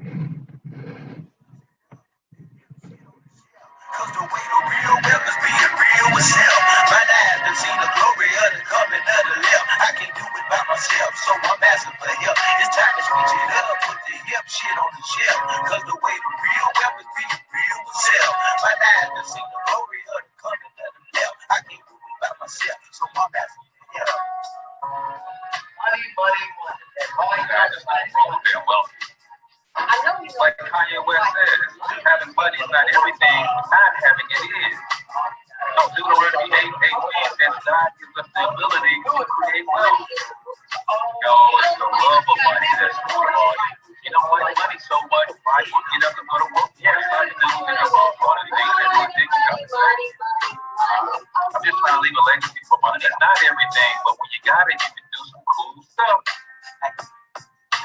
Cause the way the real weapons being real was hell. Might not have to see the glory of the coming of the left. I can't do it by myself, so I'm asking for help. It's time to switch it up, put the hip shit on the shelf. Cause the way the real weapons being real was hell. Might not have to see the glory of the coming of the left. I can't do it by myself, so I'm asking for help. Money, money, money. All you got is money. Being wealthy. Like Kanye West says, having money is not everything, not having it is. So Deuteronomy 8:18 says God gives us the ability to create wealth. Yo, it's the love of money that's really hard. You don't like money so much, why you get up and go to work? Yeah, it's like this, and I'm all part of the things that we think you got. I'm just trying to leave a legacy for money. It's not everything, but when you got it, you can do some cool stuff.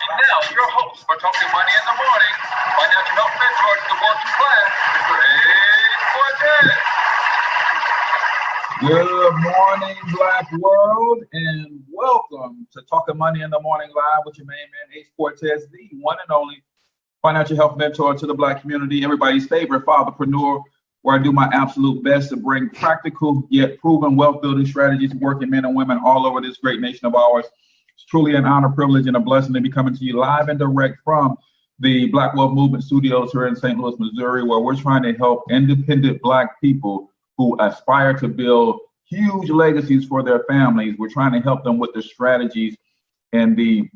And now, your host for Talking Money in the Morning, financial health mentor to the working class, Greg Cortez. Good morning, Black world, and welcome to Talking Money in the Morning Live with your main man, Ace Cortez, the one and only financial health mentor to the Black community, everybody's favorite fatherpreneur, where I do my absolute best to bring practical yet proven wealth building strategies to working men and women all over this great nation of ours. It's truly an honor, privilege, and a blessing to be coming to you live and direct from the Black Wealth Movement Studios here in St. Louis, Missouri, where we're trying to help independent Black people who aspire to build huge legacies for their families. We're trying to help them with the strategies and the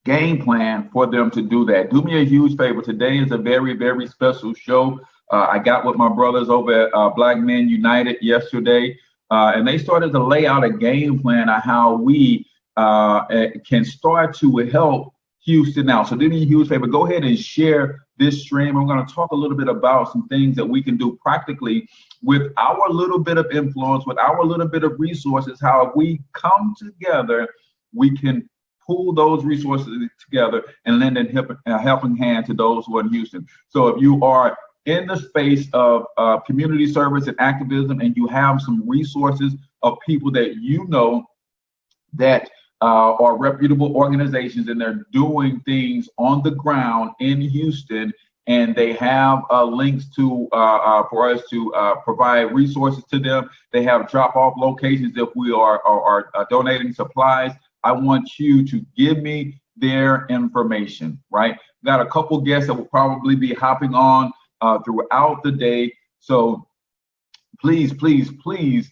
game plan for them to do that. Do me a huge favor. Today is a very, very special show. I got with my brothers over at Black Men United yesterday, and they started to lay out a game plan on how we can start to help Houston out. So do me a huge favor, go ahead and share this stream. I'm going to talk a little bit about some things that we can do practically with our little bit of influence, with our little bit of resources. How if we come together, we can pool those resources together and lend a helping hand to those who are in Houston. So if you are in the space of community service and activism, and you have some resources of people that you know that are reputable organizations and they're doing things on the ground in Houston, and they have links to for us to provide resources to them. They have drop-off locations if we are donating supplies. I want you to give me their information, right? Got a couple guests that will probably be hopping on throughout the day. So please, please, please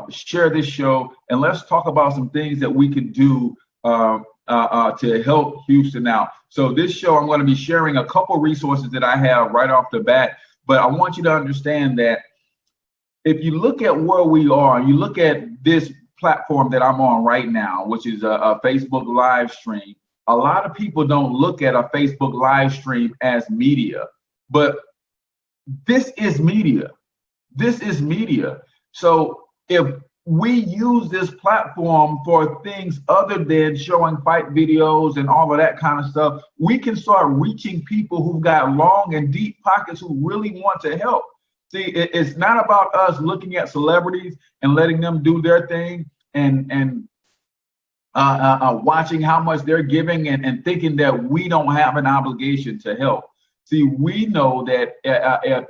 share this show, and let's talk about some things that we can do to help Houston out. So this show, I'm going to be sharing a couple resources that I have right off the bat, but I want you to understand that if you look at where we are, you look at this platform that I'm on right now, which is a Facebook live stream. A lot of people don't look at a Facebook live stream as media, but this is media. This is media. So if we use this platform for things other than showing fight videos and all of that kind of stuff, we can start reaching people who've got long and deep pockets who really want to help. See, it's not about us looking at celebrities and letting them do their thing and watching how much they're giving and thinking that we don't have an obligation to help. See, we know that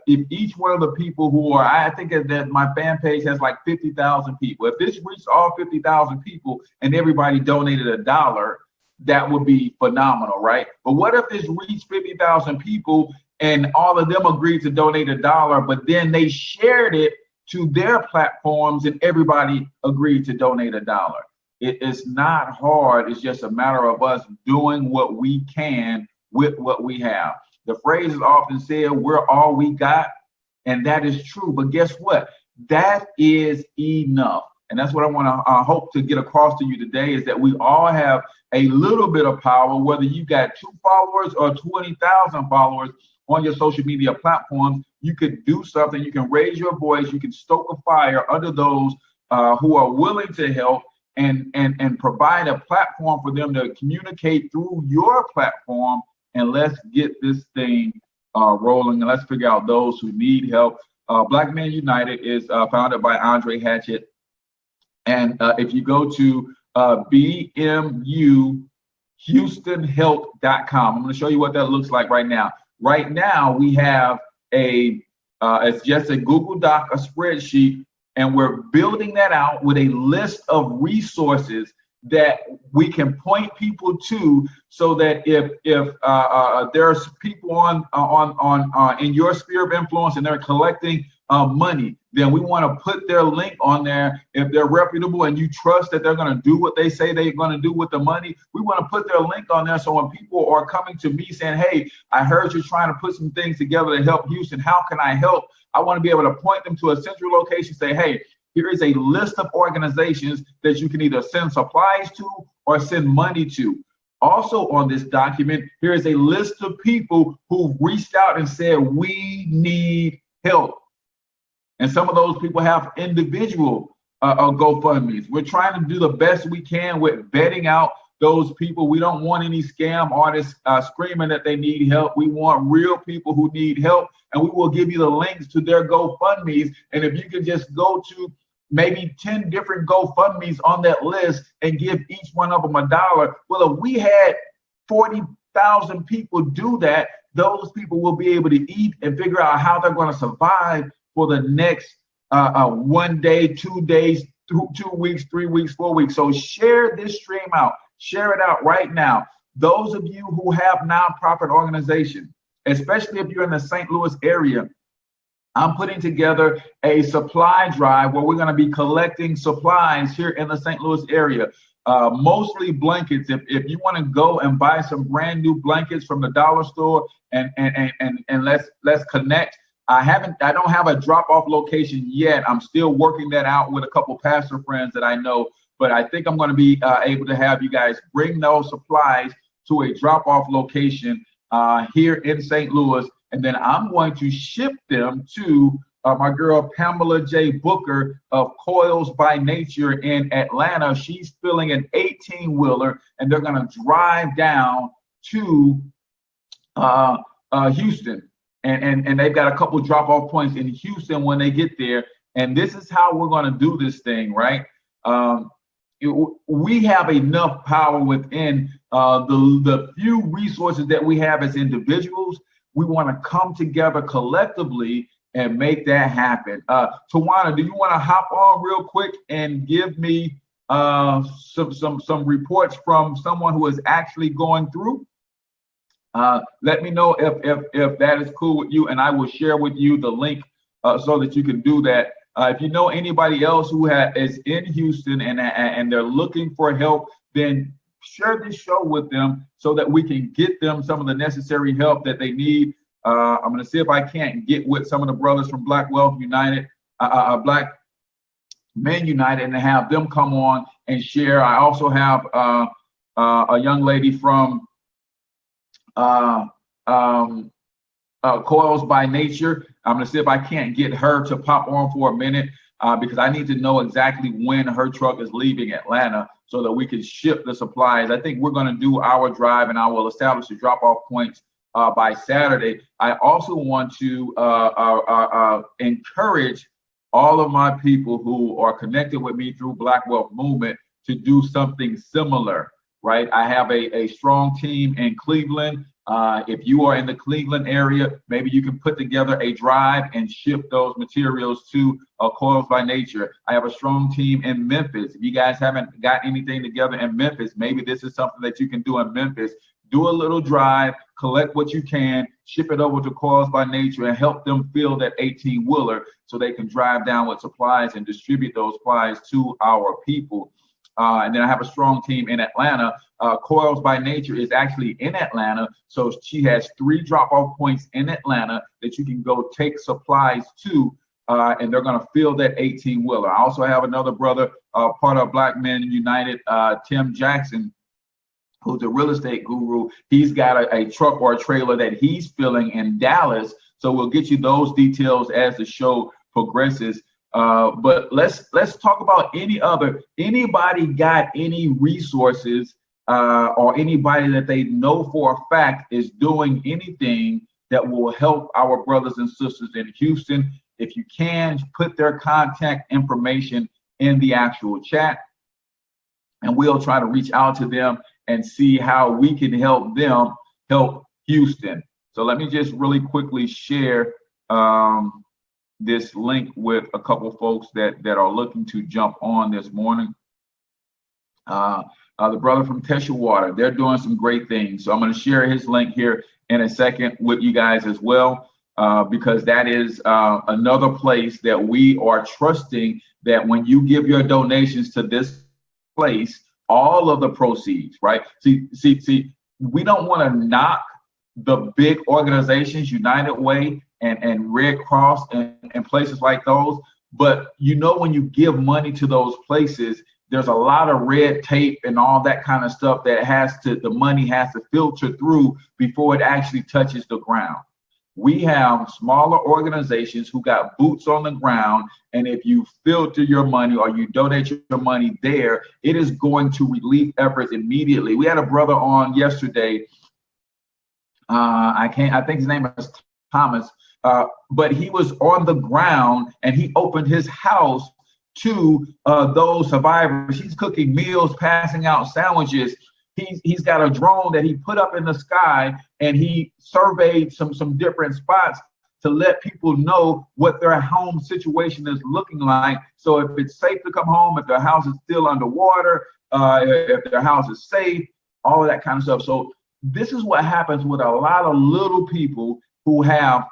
if each one of the people who are, I think that my fan page has like 50,000 people. If this reached all 50,000 people and everybody donated $1, that would be phenomenal, right? But what if this reached 50,000 people and all of them agreed to donate $1, but then they shared it to their platforms and everybody agreed to donate $1? It's not hard. It's just a matter of us doing what we can with what we have. The phrase is often said, we're all we got, and that is true. But guess what? That is enough. And that's what I want to hope to get across to you today, is that we all have a little bit of power, whether you got 2 followers or 20,000 followers on your social media platforms. You can do something. You can raise your voice. You can stoke a fire under those who are willing to help and provide a platform for them to communicate through your platform. And let's get this thing rolling, and let's figure out those who need help. Black Men United is founded by Andre Hatchett. And if you go to BMU HoustonHealth.com. I'm going to show you what that looks like right now. Right now, we have it's just a Google Doc, a spreadsheet, and we're building that out with a list of resources that we can point people to, so that if there's people on in your sphere of influence and they're collecting money, then we want to put their link on there. If they're reputable and you trust that they're going to do what they say they're going to do with the money, we want to put their link on there. So when people are coming to me saying, hey, I heard you're trying to put some things together to help Houston, how can I help? I want to be able to point them to a central location, say, hey, here is a list of organizations that you can either send supplies to or send money to. Also on this document, here is a list of people who've reached out and said, we need help. And some of those people have individual GoFundMes. We're trying to do the best we can with vetting out those people. We don't want any scam artists screaming that they need help. We want real people who need help, and we will give you the links to their GoFundMes. And if you can just go to maybe 10 different GoFundMes on that list and give each one of them $1. Well, if we had 40,000 people do that, those people will be able to eat and figure out how they're going to survive for the next 1 day, 2 days, 2 weeks, 3 weeks, 4 weeks. So share this stream out. Share it out right now. Those of you who have nonprofit organizations, especially if you're in the St. Louis area, I'm putting together a supply drive where we're going to be collecting supplies here in the St. Louis area, mostly blankets. If you want to go and buy some brand new blankets from the dollar store and let's connect. I don't have a drop-off location yet. I'm still working that out with a couple pastor friends that I know, but I think I'm going to be able to have you guys bring those supplies to a drop-off location here in St. Louis. And then I'm going to ship them to my girl Pamela J. Booker of Coils by Nature in Atlanta. She's filling an 18-wheeler, and they're going to drive down to Houston. And they've got a couple drop-off points in Houston when they get there. And this is how we're going to do this thing, right? We have enough power within the few resources that we have as individuals. We want to come together collectively and make that happen. Tawana, do you want to hop on real quick and give me some reports from someone who is actually going through? Let me know if that is cool with you, and I will share with you the link so that you can do that. If you know anybody else who is in Houston and they're looking for help, then share this show with them so that we can get them some of the necessary help that they need. I'm going to see if I can't get with some of the brothers from Black Wealth United, Black Men United, and have them come on and share. I also have a young lady from Coils by Nature. I'm going to see if I can't get her to pop on for a minute because I need to know exactly when her truck is leaving Atlanta so that we can ship the supplies. I think we're going to do our drive, and I will establish the drop-off points by Saturday. I also want to encourage all of my people who are connected with me through Black Wealth Movement to do something similar, right? I have a strong team in Cleveland. If you are in the Cleveland area, maybe you can put together a drive and ship those materials to Coils by Nature. I have a strong team in Memphis. If you guys haven't got anything together in Memphis, maybe this is something that you can do in Memphis. Do a little drive, collect what you can, ship it over to Coils by Nature, and help them fill that 18-wheeler so they can drive down with supplies and distribute those supplies to our people. And then I have a strong team in Atlanta. Coils by Nature is actually in Atlanta. So she has 3 drop-off points in Atlanta that you can go take supplies to, and they're going to fill that 18-wheeler. I also have another brother, part of Black Men United, Tim Jackson, who's a real estate guru. He's got a truck or a trailer that he's filling in Dallas. So we'll get you those details as the show progresses. But let's talk about anybody got any resources or anybody that they know for a fact is doing anything that will help our brothers and sisters in Houston. If you can, put their contact information in the actual chat, and we'll try to reach out to them and see how we can help them help Houston. So let me just really quickly share this link with a couple folks that are looking to jump on this morning. The brother from Water, they're doing some great things. So I'm going to share his link here in a second with you guys as well, because that is another place that we are trusting that when you give your donations to this place, all of the proceeds, right? See, we don't want to knock the big organizations, United Way and Red Cross and places like those. But when you give money to those places, there's a lot of red tape and all that kind of stuff that the money has to filter through before it actually touches the ground. We have smaller organizations who got boots on the ground, and if you filter your money or you donate your money there, it is going to relief efforts immediately. We had a brother on yesterday. I think his name is Thomas, but he was on the ground and he opened his house to those survivors. He's cooking meals, passing out sandwiches. He's got a drone that he put up in the sky, and he surveyed some different spots to let people know what their home situation is looking like. So if it's safe to come home, if their house is still underwater, if their house is safe, all of that kind of stuff. So this is what happens with a lot of little people who have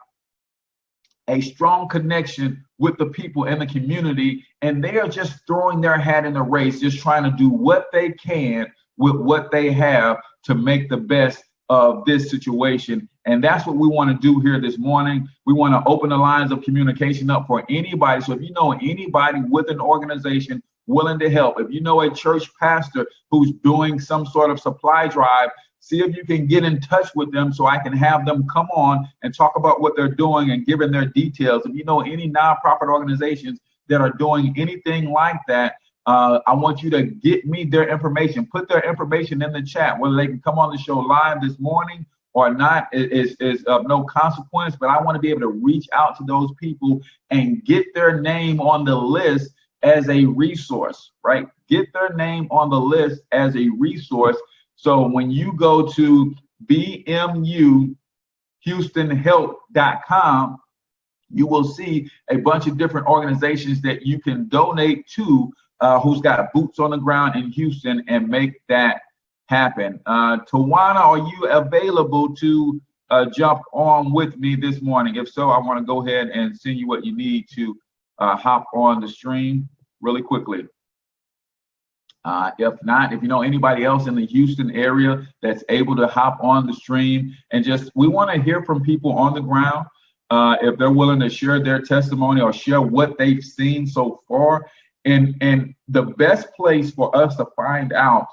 a strong connection with the people in the community, and they are just throwing their hat in the race, just trying to do what they can with what they have to make the best of this situation. And that's what we want to do here this morning. We want to open the lines of communication up for anybody. So if you know anybody with an organization willing to help, if you know a church pastor who's doing some sort of supply drive, see if you can get in touch with them so I can have them come on and talk about what they're doing and giving their details. If you know any nonprofit organizations that are doing anything like that, I want you to get me their information. Put their information in the chat. Whether they can come on the show live this morning or not is of no consequence, but I want to be able to reach out to those people and get their name on the list as a resource, right? Get their name on the list as a resource. So when you go to bmuhoustonhelp.com, you will see a bunch of different organizations that you can donate to, who's got boots on the ground in Houston, and make that happen. Tawana, are you available to jump on with me this morning? If so, I want to go ahead and send you what you need to hop on the stream really quickly. If not, if you know anybody else in the Houston area that's able to hop on the stream, and we want to hear from people on the ground, if they're willing to share their testimony or share what they've seen so far. And the best place for us to find out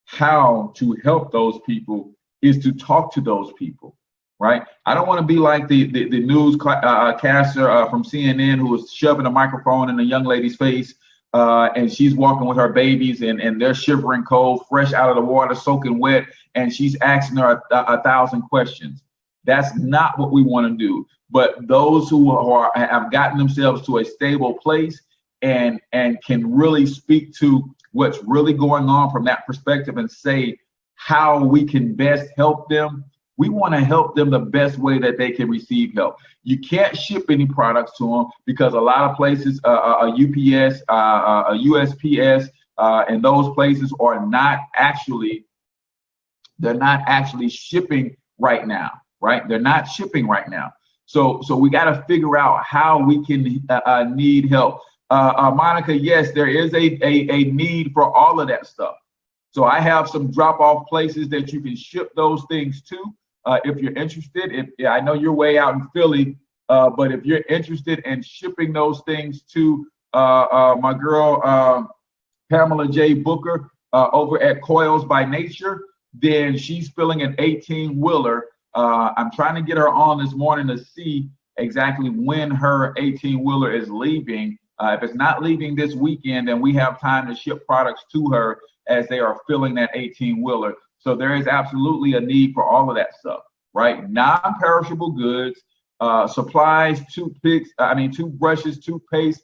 how to help those people is to talk to those people, right? I don't want to be like the newscaster from CNN who was shoving a microphone in a young lady's face, and she's walking with her babies, and they're shivering cold, fresh out of the water, soaking wet, and she's asking her 1,000 questions. That's not what we want to do. But those who have gotten themselves to a stable place and can really speak to what's really going on from that perspective and say how we can best help them, we want to help them the best way that they can receive help. You can't ship any products to them because a lot of places, a UPS, a USPS, and those places are not actually, they're not actually shipping right now, right? They're not shipping right now. So we got to figure out how we can need help. Monica, yes, there is a need for all of that stuff. So I have some drop-off places that you can ship those things to. If you're interested, I know you're way out in Philly, but if you're interested in shipping those things to my girl, Pamela J. Booker, over at Coils by Nature, then she's filling an 18-wheeler. I'm trying to get her on this morning to see exactly when her 18-wheeler is leaving. If it's not leaving this weekend, then we have time to ship products to her as they are filling that 18-wheeler. So there is absolutely a need for all of that stuff, right? Non-perishable goods, supplies, toothbrushes, toothpaste,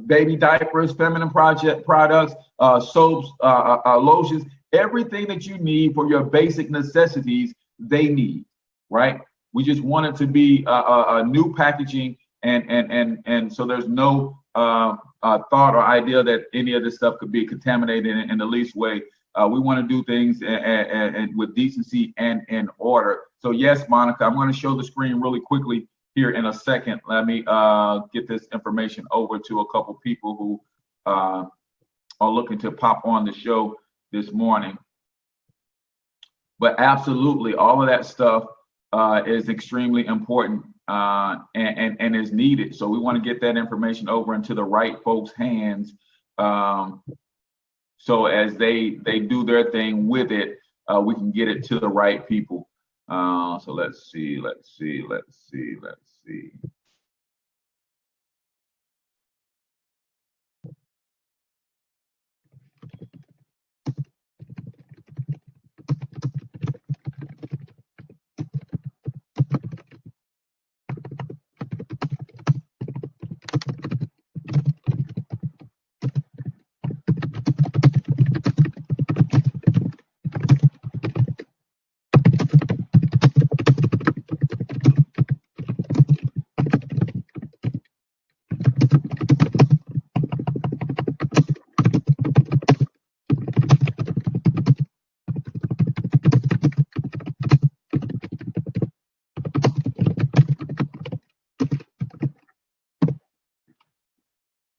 baby diapers, feminine project products, soaps, lotions, everything that you need for your basic necessities, they need, right? We just want it to be a new packaging, and so there's no thought or idea that any of this stuff could be contaminated in the least way. We want to do things and with decency and in order. So yes, Monica, I'm going to show the screen really quickly here in a second. Let me get this information over to a couple people who are looking to pop on the show this morning. But absolutely, all of that stuff is extremely important and is needed. So we want to get that information over into the right folks' hands. So as they do their thing with it, we can get it to the right people. So let's see.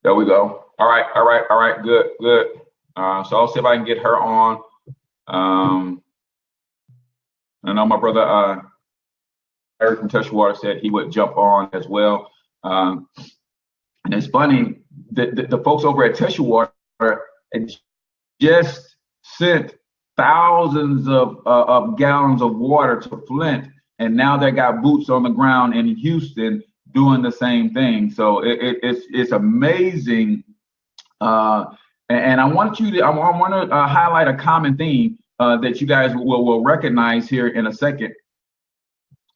There we go. All right. Good. So I'll see if I can get her on. I know my brother Eric from Touchwater said he would jump on as well. And it's funny that the folks over at Touchwater just sent thousands of gallons of water to Flint, and now they got boots on the ground in Houston doing the same thing. So it's amazing. And I want to highlight a common theme that you guys will recognize here in a second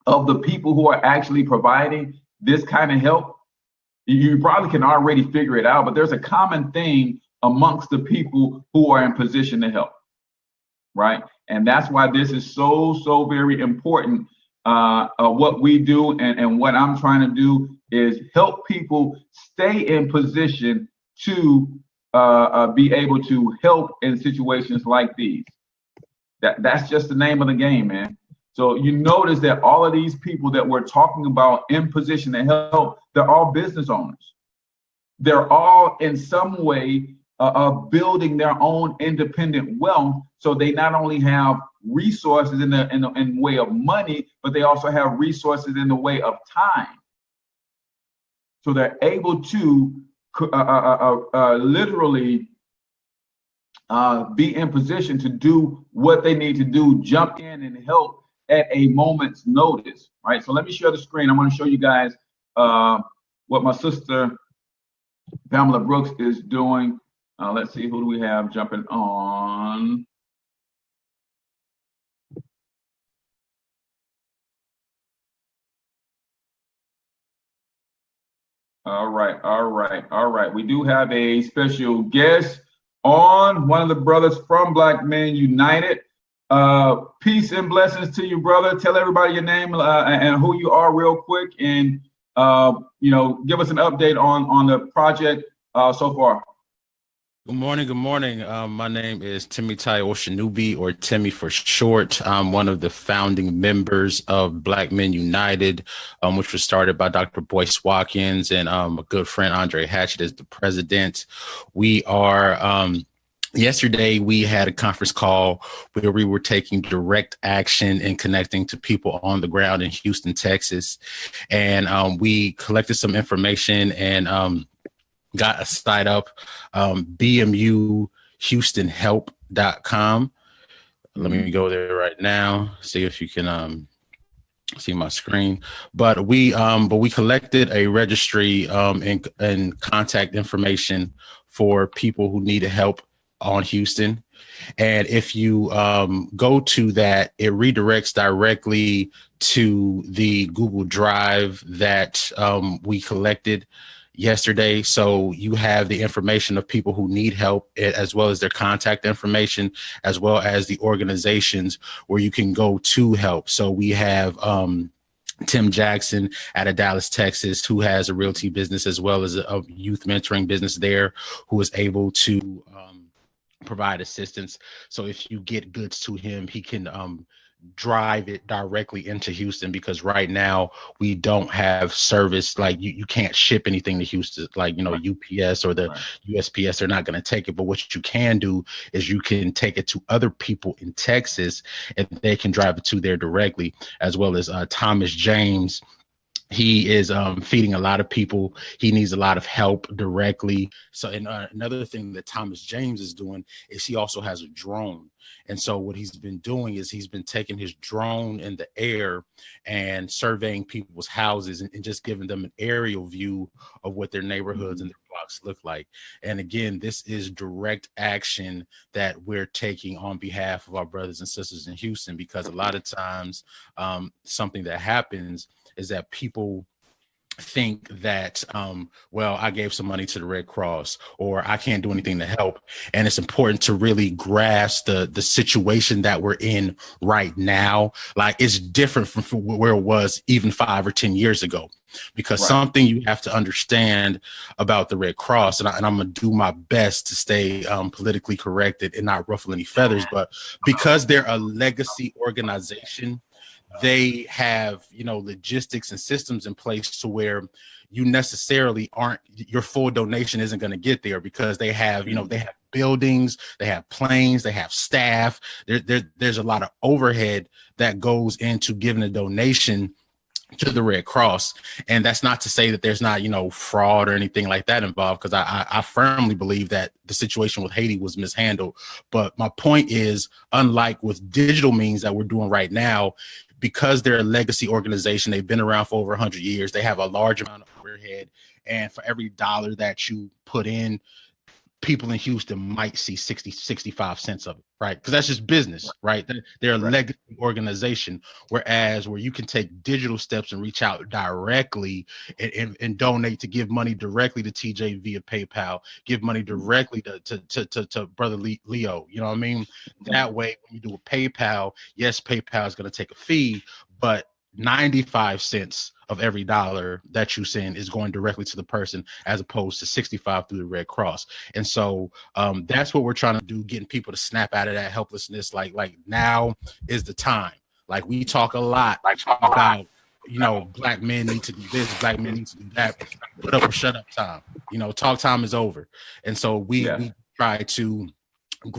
of the people who are actually providing this kind of help. You probably can already figure it out, but there's a common thing amongst the people who are in position to help, right? And that's why this is so very important. What we do and what I'm trying to do is help people stay in position to be able to help in situations like these. That's just the name of the game, man. So you notice that all of these people that we're talking about in position to help, they're all business owners. They're all in some way building their own independent wealth. So they not only have resources in the way of money, but they also have resources in the way of time. So they're able to literally be in position to do what they need to do, jump in and help at a moment's notice, right? So let me share the screen. I'm going to show you guys what my sister Pamela Brooks is doing. Let's see, who do we have jumping on? All right. We do have a special guest on, one of the brothers from Black Men United. Peace and blessings to you, brother. Tell everybody your name and who you are real quick, and give us an update on the project so far. Good morning. My name is Timothy Oshanubi, or Timmy for short. I'm one of the founding members of Black Men United, which was started by Dr. Boyce Watkins and a good friend, Andre Hatchett, is the president. We are, yesterday we had a conference call where we were taking direct action and connecting to people on the ground in Houston, Texas. And we collected some information and got a site up, bmuhoustonhelp.com. Let me go there right now, see if you can see my screen. But we collected a registry and contact information for people who needed help on Houston. And if you go to that, it redirects directly to the Google Drive that we collected yesterday. So you have the information of people who need help, as well as their contact information, as well as the organizations where you can go to help. So we have Tim Jackson out of Dallas, Texas, who has a realty business as well as a youth mentoring business there, who is able to provide assistance. So if you get goods to him, he can drive it directly into Houston, because right now we don't have service. Like you can't ship anything to Houston, like, UPS or the USPS, they're not going to take it. But what you can do is you can take it to other people in Texas and they can drive it to there directly, as well as Thomas James. He is feeding a lot of people. He needs a lot of help directly. So, and another thing that Thomas James is doing is he also has a drone. And so what he's been doing is he's been taking his drone in the air and surveying people's houses and just giving them an aerial view of what their neighborhoods and their blocks look like. And again, this is direct action that we're taking on behalf of our brothers and sisters in Houston, because a lot of times something that happens is that people think that, well, I gave some money to the Red Cross, or I can't do anything to help. And it's important to really grasp the situation that we're in right now. Like, it's different from where it was even 5 or 10 years ago, because something you have to understand about the Red Cross, and I'm going to do my best to stay politically corrected and not ruffle any feathers, but because they're a legacy organization, they have, logistics and systems in place to where you necessarily your full donation isn't going to get there, because they have, they have buildings, they have planes, they have staff. There's a lot of overhead that goes into giving a donation to the Red Cross. And that's not to say that there's not, fraud or anything like that involved, because I firmly believe that the situation with Haiti was mishandled. But my point is, unlike with digital means that we're doing right now, because they're a legacy organization, they've been around for over 100 years, they have a large amount of overhead. And for every dollar that you put in, people in Houston might see 65 cents of it, right? Because that's just business, right? They're a legacy organization, whereas where you can take digital steps and reach out directly and donate, to give money directly to TJ via PayPal, give money directly to Brother Leo, you know what I mean? That way, when you do a PayPal, yes, PayPal is going to take a fee, but 95 cents of every dollar that you send is going directly to the person, as opposed to 65 through the Red Cross. And so that's what we're trying to do, getting people to snap out of that helplessness. Like now is the time. Like, we talk a lot about, black men need to do this, black men need to do that. Put up or shut up time. Talk time is over. And so we try to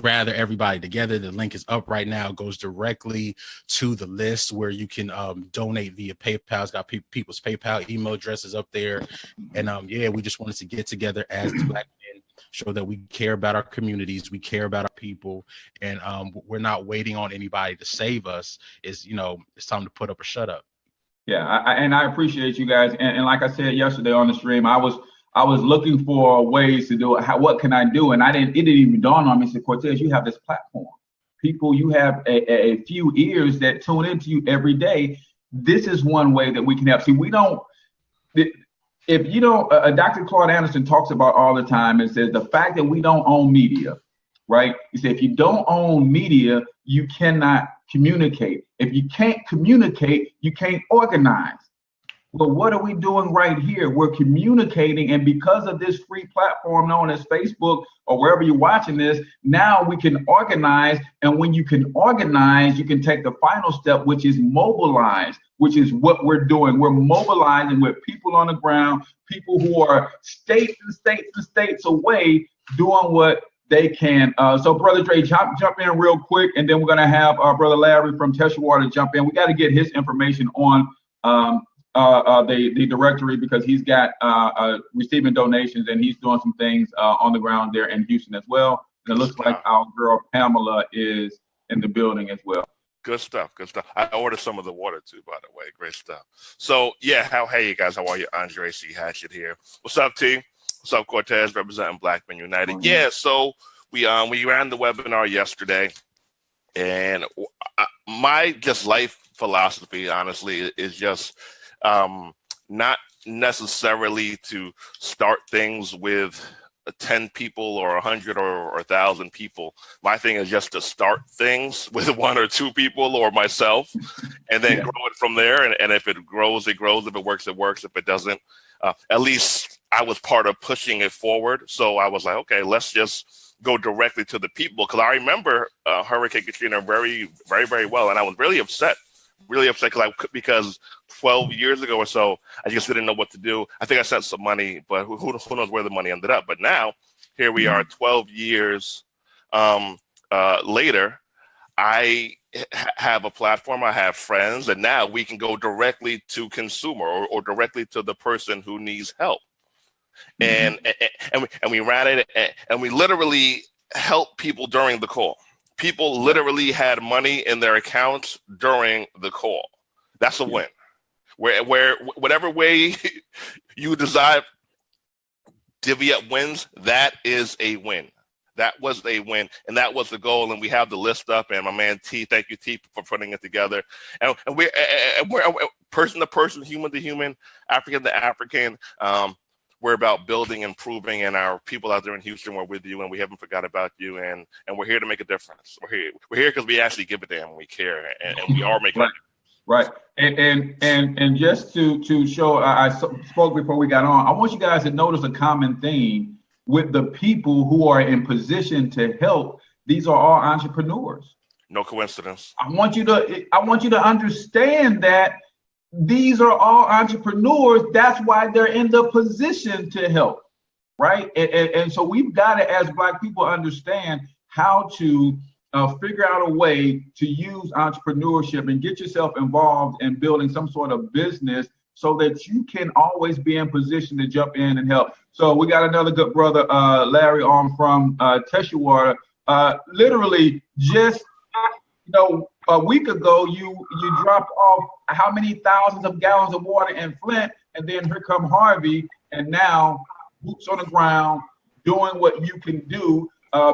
gather everybody together. The link is up right now. It goes directly to the list where you can donate via PayPal. It's got people's PayPal email addresses up there. And we just wanted to get together as black men, show that we care about our communities, we care about our people, and we're not waiting on anybody to save us. It's time to put up or shut up. Yeah, I appreciate you guys. And like I said yesterday on the stream, I was looking for ways to do it. What can I do? And it didn't even dawn on me. I said, Cortez, you have this platform. People, you have a few ears that tune into you every day. This is one way that we can help. See, if you don't, Dr. Claude Anderson talks about all the time and says the fact that we don't own media, right? He said, if you don't own media, you cannot communicate. If you can't communicate, you can't organize. Well, what are we doing right here? We're communicating, and because of this free platform known as Facebook or wherever you're watching this, now we can organize. And when you can organize, you can take the final step, which is mobilize, which is what we're doing. We're mobilizing with people on the ground, people who are states and states and states away, doing what they can. So Brother Dre, jump in real quick, and then we're going to have our Brother Larry from Teshawar jump in. We got to get his information on the directory, because he's got receiving donations, and he's doing some things on the ground there in Houston as well. And it looks like our girl Pamela is in the building as well. Good stuff. I ordered some of the water too, by the way. Great stuff. So hey you guys, how are you? Andre C. Hatchett here. What's up, T? What's up, Cortez, representing Black Men United? Mm-hmm. Yeah, so we ran the webinar yesterday, and my just life philosophy, honestly, is just not necessarily to start things with 10 people or 100 or 1,000 people. My thing is just to start things with 1 or 2 people or myself, and then grow it from there. And if it grows, it grows. If it works, it works. If it doesn't, at least I was part of pushing it forward. So I was like, okay, let's just go directly to the people. Because I remember Hurricane Katrina very, very, very well. And I was really upset because 12 years ago or so, I just didn't know what to do. I think I sent some money, but who knows where the money ended up. But now, here we are 12 years later. I have a platform, I have friends, and now we can go directly to consumer or directly to the person who needs help. And we ran it, and we literally helped people during the call. People literally had money in their accounts during the call. That's a win. Where whatever way you decide divvy up wins, that is a win. That was a win, and that was the goal. And we have the list up. And my man T, thank you T for putting it together. And we're person to person, human to human, African to African. We're about building, improving, and our people out there in Houston, we're with you, and we haven't forgot about you, and we're here to make a difference. We're here because we actually give a damn, and we care, and we are making a difference. Right. And just to show, I spoke before we got on, I want you guys to notice a common theme with the people who are in position to help. These are all entrepreneurs. No coincidence. I want you to understand that these are all entrepreneurs. That's why they're in the position to help, right? And so we've got to, as Black people, understand how to figure out a way to use entrepreneurship and get yourself involved in building some sort of business so that you can always be in position to jump in and help. So we got another good brother, Larry, on from Teshuwater. Literally just, a week ago, you dropped off how many thousands of gallons of water in Flint, and then here come Harvey, and now boots on the ground doing what you can do,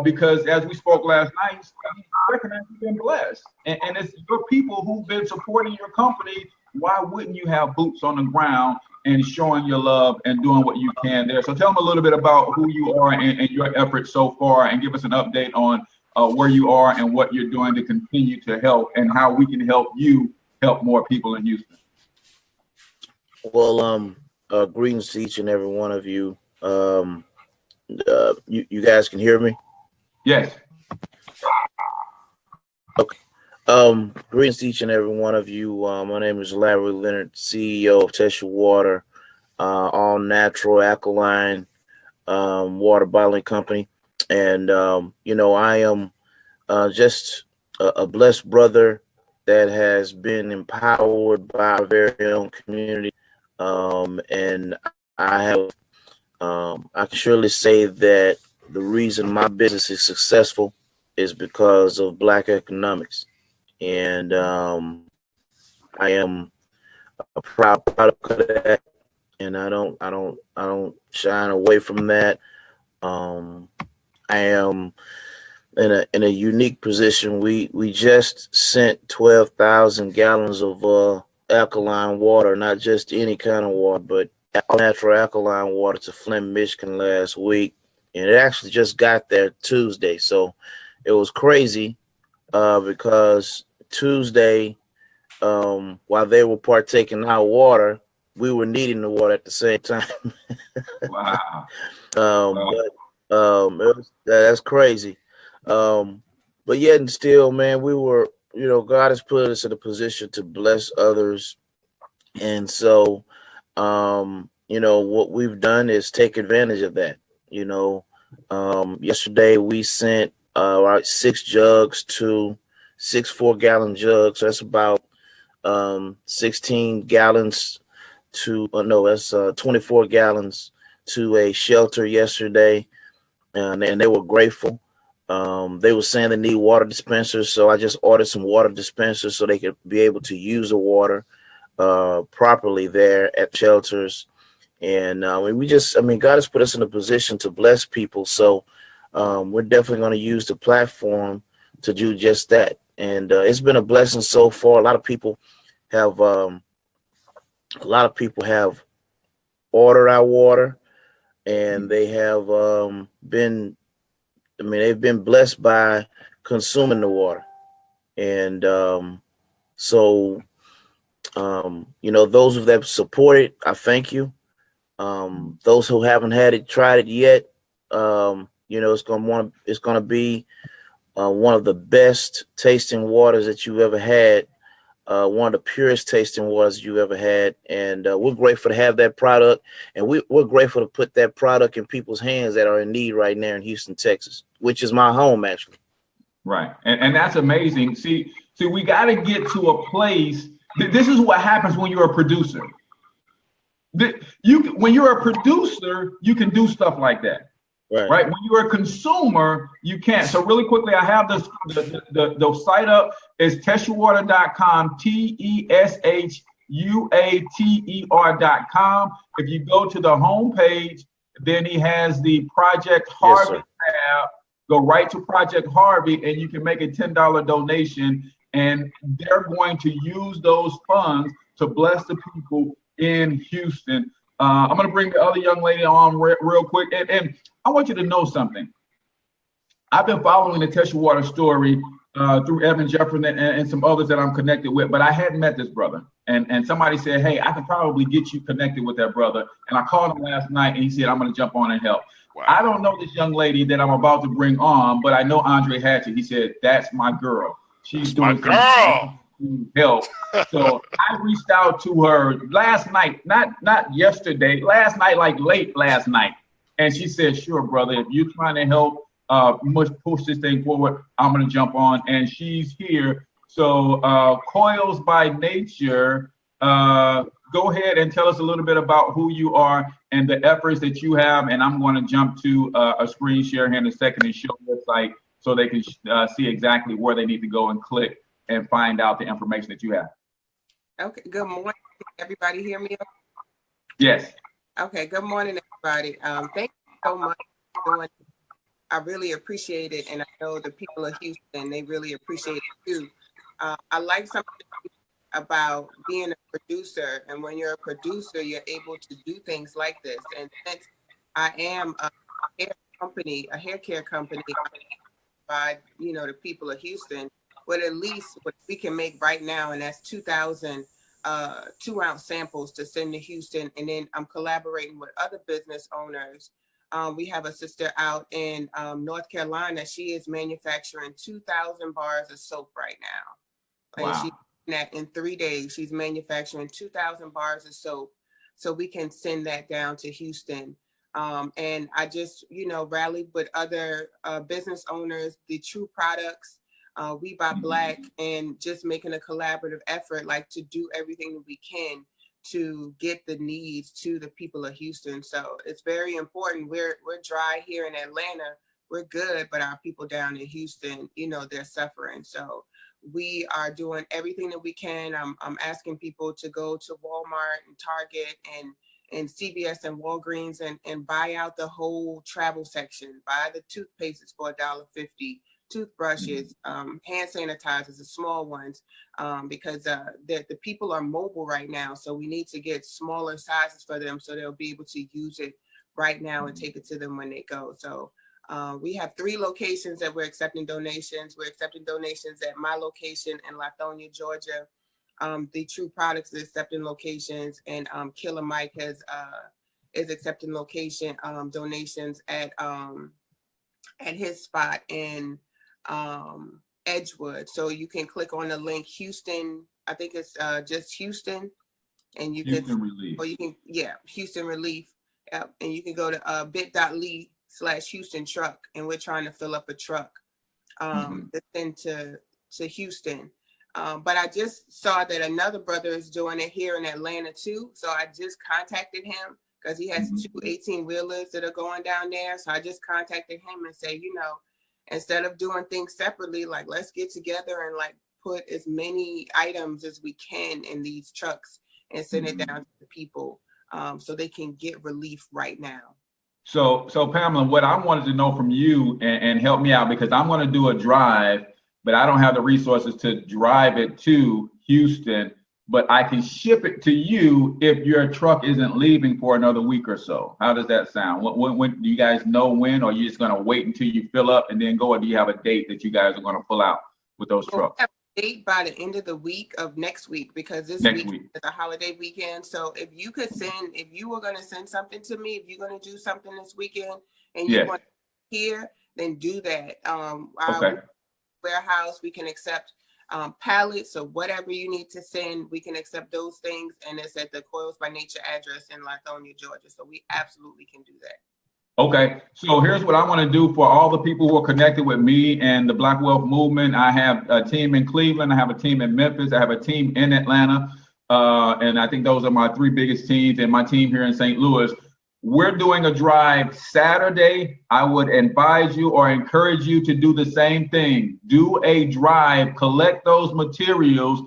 because as we spoke last night, I recognize you've been blessed, and it's your people who've been supporting your company. Why wouldn't you have boots on the ground and showing your love and doing what you can there? So tell them a little bit about who you are and your efforts so far, and give us an update on where you are and what you're doing to continue to help, and how we can help you help more people in Houston. Well, greetings to each and every one of you. You guys can hear me? Yes. Okay. Greetings to each and every one of you. My name is Larry Leonard, CEO of Teshuwater, all natural alkaline water bottling company. And, I am just a blessed brother that has been empowered by our very own community. And I can surely say that the reason my business is successful is because of Black economics. And I am a proud product of that. And I don't shine away from that. I am in a unique position. We just sent 12,000 gallons of alkaline water, not just any kind of water, but natural alkaline water to Flint, Michigan last week, and it actually just got there Tuesday. So it was crazy because Tuesday, while they were partaking our water, we were needing the water at the same time. Wow. That's crazy. But yet and still, man, we were, God has put us in a position to bless others. And so, what we've done is take advantage of that. Yesterday we sent 6 jugs to 6 4-gallon jugs. So that's about 16 gallons to, that's 24 gallons to a shelter yesterday. And they were grateful. They were saying they need water dispensers, so I just ordered some water dispensers so they could be able to use the water properly there at shelters. And God has put us in a position to bless people, so we're definitely going to use the platform to do just that. And it's been a blessing so far. A lot of people have a lot of people have ordered our water, and they have been, I mean, they've been blessed by consuming the water. And so, you know, those of that support it, I thank you. Those who haven't tried it yet, you know, it's gonna be one of the best tasting waters that you ever had. One of the purest tasting waters you ever had, and we're grateful to have that product, and we're grateful to put that product in people's hands that are in need right now in Houston, Texas, which is my home actually. Right, and that's amazing. See, we got to get to a place. This is what happens when you're a producer. When you're a producer, you can do stuff like that. Right. When you're a consumer, you can't. So really quickly, I have this the site up is teshuater.com, teshuater.com. If you go to the homepage, then he has the Project Harvey tab. Go right to Project Harvey, and you can make a $10 donation, and they're going to use those funds to bless the people in Houston. I'm going to bring the other young lady on real quick, and I want you to know something. I've been following the Teshuater story through Evan Jefferson and some others that I'm connected with, but I hadn't met this brother. And somebody said, hey, I can probably get you connected with that brother. And I called him last night, and he said, I'm going to jump on and help. Wow. I don't know this young lady that I'm about to bring on, but I know Andre Hatchett. He said, that's my girl. She's doing my girl. Help. So I reached out to her last night, not yesterday, last night, like late last night. And she said, sure, brother, if you're trying to help push this thing forward, I'm going to jump on. And she's here. So Coils by Nature, go ahead and tell us a little bit about who you are and the efforts that you have. And I'm going to jump to a screen share here in a second and show the website so they can see exactly where they need to go and click and find out the information that you have. Okay, good morning. Can everybody hear me? Yes. Okay, good morning, everybody. Thank you so much for doing it. I really appreciate it, and I know the people of Houston, they really appreciate it too. I like something about being a producer, and when you're a producer, you're able to do things like this. And since I am a hair care company, by the people of Houston, but at least what we can make right now, and that's 2,000 2-ounce samples to send to Houston. And then I'm collaborating with other business owners. We have a sister out in North Carolina. She is manufacturing 2,000 bars of soap right now. Wow. And she's doing that in 3 days. She's manufacturing 2,000 bars of soap, so we can send that down to Houston. And I just, rallied with other business owners, the True Products, We Buy Black, and just making a collaborative effort, like to do everything that we can to get the needs to the people of Houston. So it's very important. We're dry here in Atlanta. We're good, but our people down in Houston, they're suffering. So we are doing everything that we can. I'm asking people to go to Walmart and Target and CVS and Walgreens and buy out the whole travel section. Buy the toothpastes for $1.50. Toothbrushes, hand sanitizers, the small ones, because the people are mobile right now. So we need to get smaller sizes for them so they'll be able to use it right now and take it to them when they go. So we have 3 locations that we're accepting donations. We're accepting donations at my location in Lithonia, Georgia. The True Products is accepting locations, and Killer Mike is accepting location donations at his spot in Edgewood. So you can click on the link Houston. I think it's just Houston, and you Houston Relief. Or you can Houston Relief, and you can go to bit.ly/Houston truck, and we're trying to fill up a truck to send to Houston. But I just saw that another brother is doing it here in Atlanta too. So I just contacted him because he has 2 18-wheelers that are going down there. So I just contacted him and say, instead of doing things separately, like let's get together and like put as many items as we can in these trucks and send it down to the people so they can get relief right now. So Pamela, what I wanted to know from you and help me out, because I'm going to do a drive, but I don't have the resources to drive it to Houston. but I can ship it to you if your truck isn't leaving for another week or so. How does that sound? When do you guys know when, or are you just going to wait until you fill up and then go, or do you have a date that you guys are going to pull out with those trucks? We have a date by the end of the week of next week, because this Next week week. is a holiday weekend. So if you were going to send something to me, if you're going to do something this weekend and you Yes. want to here, then do that. Okay. Warehouse, we can accept pallets or whatever you need to send. We can accept those things, and it's at the Coils by Nature address in Lithonia, Georgia. So we absolutely can do that. Okay, so here's what I want to do for all the people who are connected with me and the Black Wealth Movement. I have a team in Cleveland, I have a team in Memphis, I have a team in Atlanta, and I think those are my three biggest teams, and my team here in St. Louis. We're doing a drive Saturday. I would advise you or encourage you to do the same thing. Do a drive, collect those materials,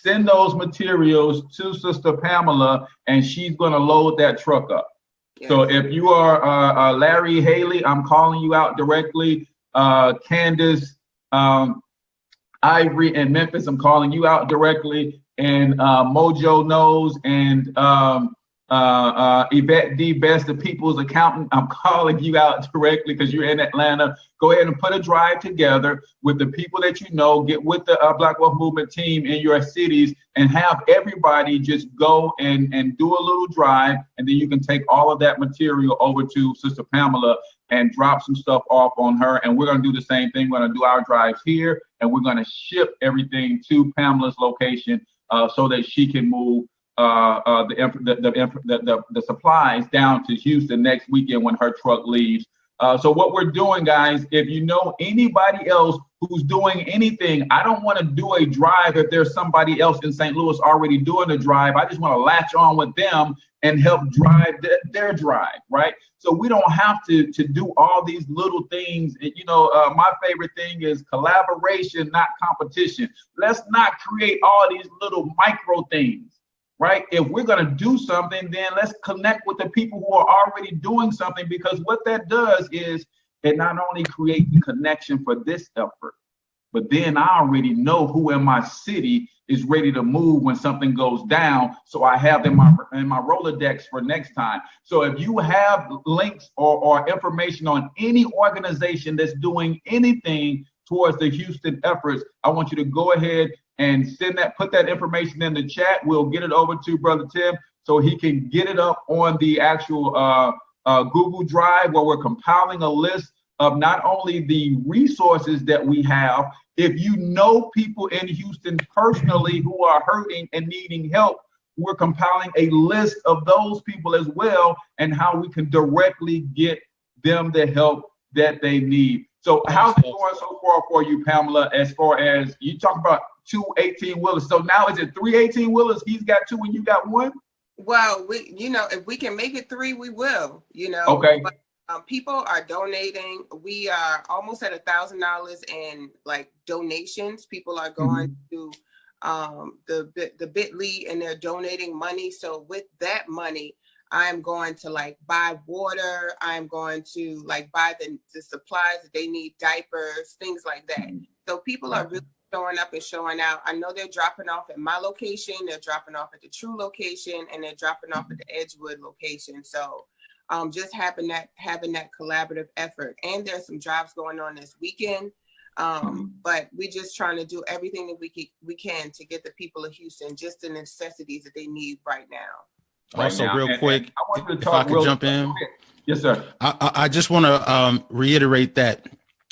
send those materials to Sister Pamela, and she's going to load that truck up. Yes. So if you are Larry Haley, I'm calling you out directly. Candace, Ivory, and Memphis, I'm calling you out directly. And Mojo knows, and Yvette D. Best, the people's accountant, I'm calling you out directly because you're in Atlanta. Go ahead and put a drive together with the people that you know. Get with the Black Wealth Movement team in your cities and have everybody just go and do a little drive, and then you can take all of that material over to Sister Pamela and drop some stuff off on her. And we're going to do the same thing. We're going to do our drives here, and we're going to ship everything to Pamela's location so that she can move the supplies down to Houston next weekend when her truck leaves. So what we're doing, guys, if you know anybody else who's doing anything, I don't want to do a drive if there's somebody else in St. Louis already doing a drive. I just want to latch on with them and help drive their drive, right? So we don't have to do all these little things. You know, my favorite thing is collaboration, not competition. Let's not create all these little micro things. Right? If we're going to do something, then let's connect with the people who are already doing something, because what that does is it not only creates the connection for this effort, but then I already know who in my city is ready to move when something goes down. So I have them in my Rolodex for next time. So if you have links or information on any organization that's doing anything towards the Houston efforts, I want you to go ahead and put that information in the chat. We'll get it over to Brother Tim so he can get it up on the actual Google Drive, where we're compiling a list of not only the resources that we have. If you know people in Houston personally who are hurting and needing help, we're compiling a list of those people as well, and how we can directly get them the help that they need. So how's it going so far for you, Pamela, as far as you talk about 2 18-wheelers? So now is it 3 18-wheelers? He's got 2 and you got 1? Well, if we can make it 3, we will, Okay. But, people are donating. We are almost at $1,000 in like donations. People are going to the Bitly, and they're donating money. So with that money, I'm going to like buy water. I'm going to like buy the supplies that they need, diapers, things like that. So people are really showing up and showing out. I know they're dropping off at my location, they're dropping off at the True location, and they're dropping off at the Edgewood location. So just having that collaborative effort. And there's some drives going on this weekend. But we're just trying to do everything that we can to get the people of Houston just the necessities that they need right now. Also, real quick, if I could jump in. Yes, sir. I just want to reiterate that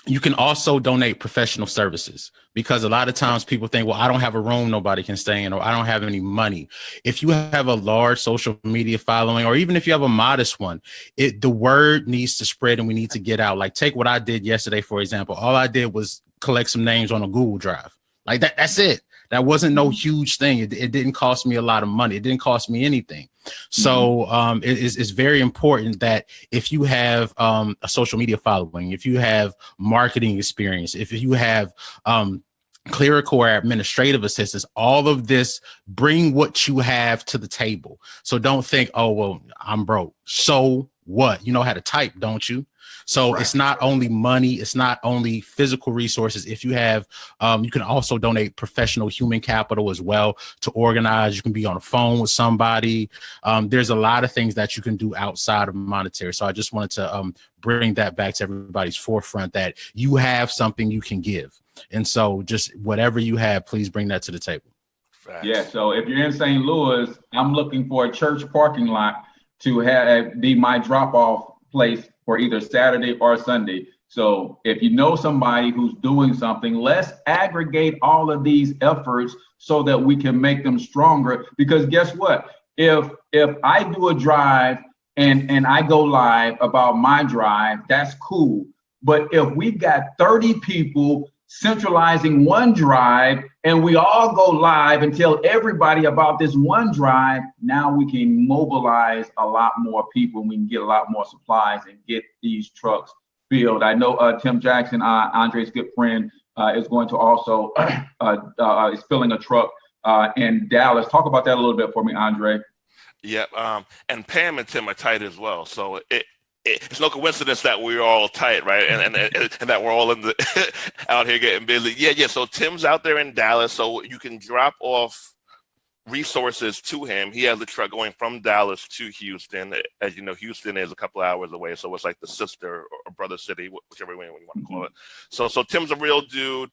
you can also donate professional services, because a lot of times people think, well, I don't have a room nobody can stay in, or I don't have any money. If you have a large social media following, or even if you have a modest one, the word needs to spread, and we need to get out. Like, take what I did yesterday, for example. All I did was collect some names on a Google Drive. Like that's it. That wasn't no huge thing. It didn't cost me a lot of money. It didn't cost me anything. So it's very important that if you have a social media following, if you have marketing experience, if you have clerical or administrative assistance, all of this, bring what you have to the table. So don't think, oh, well, I'm broke. So what? You know how to type, don't you? So it's not only money, it's not only physical resources. If you have, you can also donate professional human capital as well to organize. You can be on the phone with somebody. There's a lot of things that you can do outside of monetary. So I just wanted to bring that back to everybody's forefront, that you have something you can give. And so just whatever you have, please bring that to the table. Yeah, so if you're in St. Louis, I'm looking for a church parking lot to be my drop-off place for either Saturday or Sunday. So if you know somebody who's doing something, let's aggregate all of these efforts so that we can make them stronger. Because guess what? If I do a drive and I go live about my drive, that's cool. But if we've got 30 people centralizing one drive and we all go live and tell everybody about this one drive, now we can mobilize a lot more people and we can get a lot more supplies and get these trucks filled. I know Tim Jackson, Andre's good friend, is going to also is filling a truck in Dallas. Talk about that a little bit for me, Andre. Yeah, and Pam and Tim are tight as well. So it's no coincidence that we're all tight, right? And that we're all in the out here getting busy. Yeah. So Tim's out there in Dallas, so you can drop off resources to him. He has a truck going from Dallas to Houston. As you know, Houston is a couple hours away, so it's like the sister or brother city, whichever way you want to call it. So Tim's a real dude.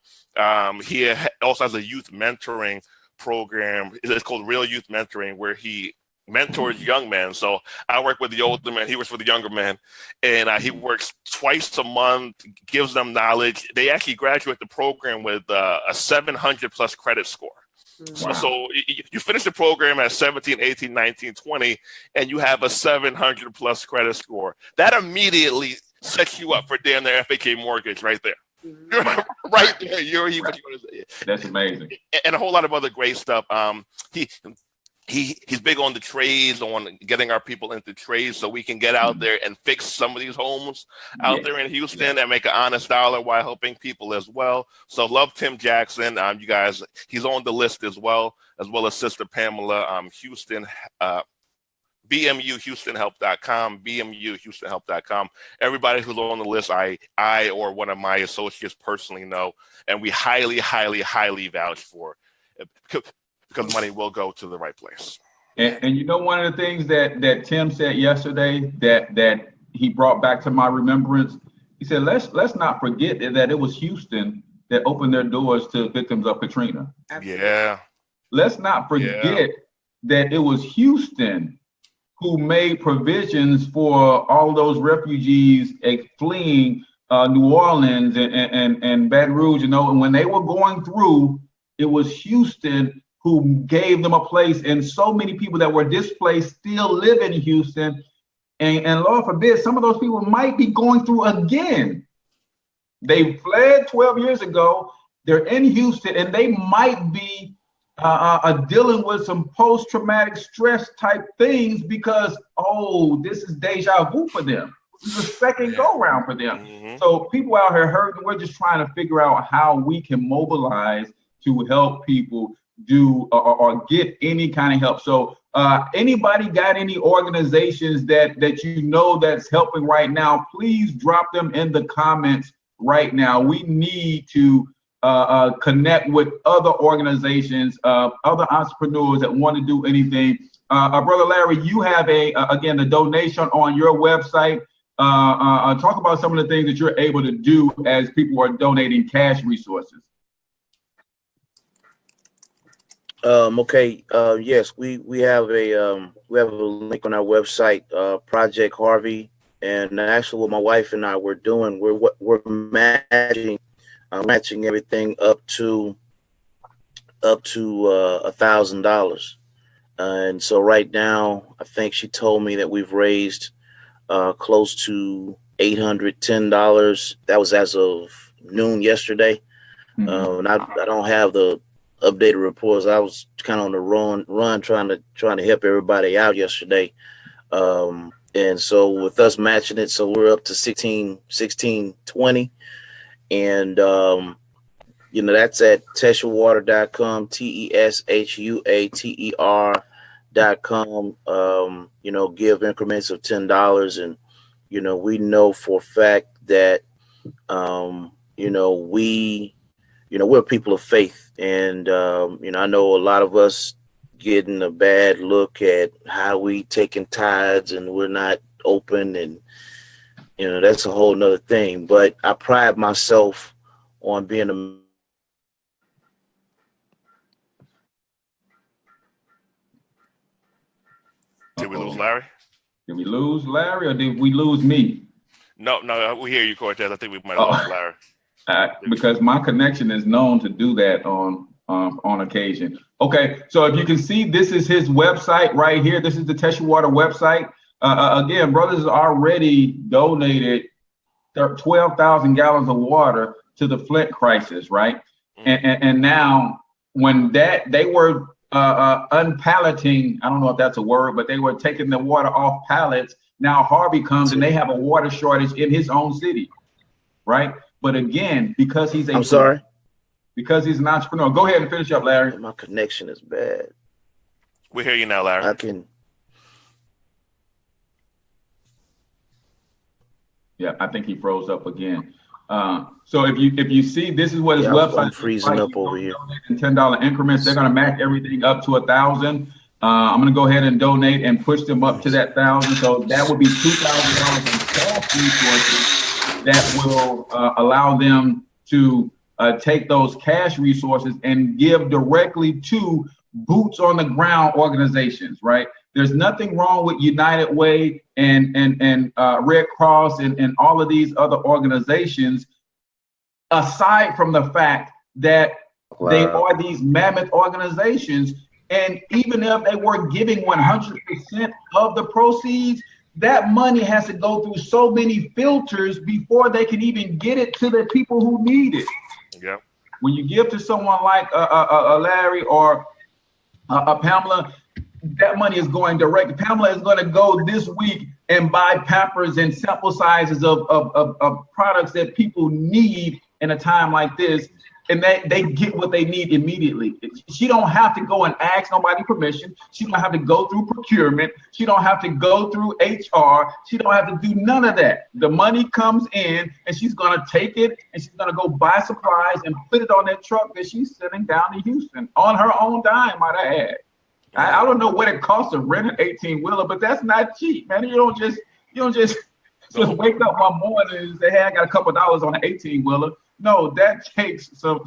He also has a youth mentoring program. It's called Real Youth Mentoring, where he mentors young men. So I work with the older men, he works with the younger men, and he works twice a month, gives them knowledge. They actually graduate the program with a 700 plus credit score. Wow. So you finish the program at 17, 18, 19, 20, and you have a 700 plus credit score. That immediately sets you up for damn near FHA mortgage right there. Right there. That's amazing. And a whole lot of other great stuff. He's big on the trades, on getting our people into trades so we can get out there and fix some of these homes out there in Houston and make an honest dollar while helping people as well. So love Tim Jackson. You guys, he's on the list as well as Sister Pamela, Houston, BMUHoustonHelp.com, BMUHoustonHelp.com. Everybody who's on the list, I or one of my associates personally know, and we highly, highly, highly vouch for it. Because money will go to the right place. And you know, one of the things that Tim said yesterday that he brought back to my remembrance, he said, let's not forget that it was Houston that opened their doors to victims of Katrina. Yeah. Let's not forget that it was Houston who made provisions for all those refugees fleeing New Orleans and Baton Rouge, you know, and when they were going through, it was Houston who gave them a place, and so many people that were displaced still live in Houston, and Lord forbid, some of those people might be going through again. They fled 12 years ago, they're in Houston, and they might be dealing with some post-traumatic stress type things because, this is deja vu for them. This is a second go-round for them. Mm-hmm. So people out here hurting, we're just trying to figure out how we can mobilize to help people do or get any kind of help. So anybody got any organizations that you know that's helping right now, please drop them in the comments right now. We need to connect with other organizations, other entrepreneurs that want to do anything. Brother Larry, you have again, a donation on your website. Talk about some of the things that you're able to do as people are donating cash resources. Yes, we have a link on our website, Project Harvey, and actually what my wife and I were doing, we're matching everything up to $1,000, and so right now I think she told me that we've raised close to $810. That was as of noon yesterday. And I don't have the updated reports. I was kind of on the run trying to help everybody out yesterday. And so with us matching it, so we're up to 1620. And that's at teshuater.com, TESHUATER.com. you know, give increments of $10. And, you know, we know for a fact that, you know, we're people of faith. And, you know, I know a lot of us getting a bad look at how we taking tithes and we're not open, and, you know, that's a whole nother thing. But I pride myself on being a Did we lose Larry? Did we lose Larry or did we lose me? No, we hear you, Cortez. I think we might have lost Larry. Because my connection is known to do that on occasion. Okay, so if you can see, this is his website right here. This is the Tesha Water website. Again, brothers already donated 12,000 gallons of water to the Flint crisis, right? And now when they were unpalleting, I don't know if that's a word, but they were taking the water off pallets. Now Harvey comes and they have a water shortage in his own city, right? But again, because he's because he's an entrepreneur. Go ahead and finish up, Larry. My connection is bad. We hear you now, Larry. Yeah, I think he froze up again. So if you see, this is what his website I'm freezing up over here. $10 increments. They're going to match everything up to 1,000. I'm going to go ahead and donate and push them up to that 1,000. So that would be $2,000 in cash resources that will allow them to take those cash resources and give directly to boots on the ground organizations, right? There's nothing wrong with United Way and Red Cross and all of these other organizations, aside from the fact that they are these mammoth organizations. And even if they were giving 100% of the proceeds, that money has to go through so many filters before they can even get it to the people who need it. Yeah. When you give to someone like a Larry or a Pamela, that money is going direct. Pamela is going to go this week and buy Pampers and sample sizes of products that people need in a time like this, and they get what they need immediately. She don't have to go and ask nobody permission. She don't have to go through procurement. She don't have to go through HR. She don't have to do none of that. The money comes in and she's going to take it and she's going to go buy supplies and put it on that truck that she's sending down to Houston on her own dime, might I add. I don't know what it costs to rent an 18-wheeler, but that's not cheap, man. You don't just wake up one morning and say, hey, I got a couple of dollars on an 18-wheeler. No, that takes some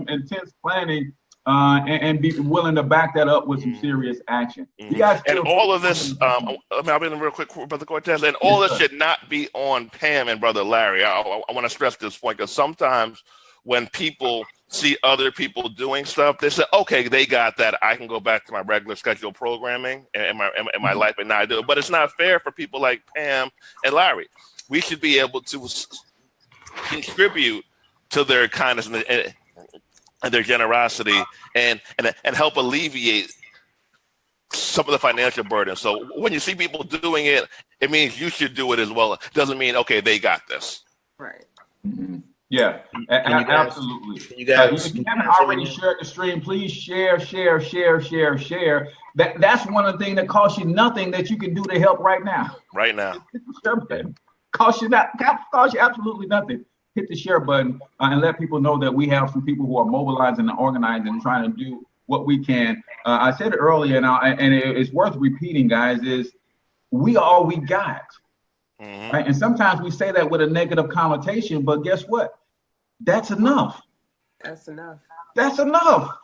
intense planning and be willing to back that up with some serious action. You guys, and all of this, I'll be in real quick, Brother Cortez, and all this should not be on Pam and Brother Larry. I want to stress this point, because sometimes when people see other people doing stuff, they say, okay, they got that. I can go back to my regular scheduled programming and my life and not do it. But it's not fair for people like Pam and Larry. We should be able to contribute to their kindness and their generosity and help alleviate some of the financial burden. So when you see people doing it, it means you should do it as well. It doesn't mean, okay, they got this. Right. Mm-hmm. Yeah, absolutely. You guys, if you haven't already shared the stream, please share. That's one of the things that costs you nothing that you can do to help right now. Right now. Hit the share button. Costs you absolutely nothing. Hit the share button and let people know that we have some people who are mobilizing and organizing and trying to do what we can. I said it earlier, and it's worth repeating, guys, is we all we got. Mm-hmm. Right? And sometimes we say that with a negative connotation, but guess what? That's enough. That's enough. That's enough.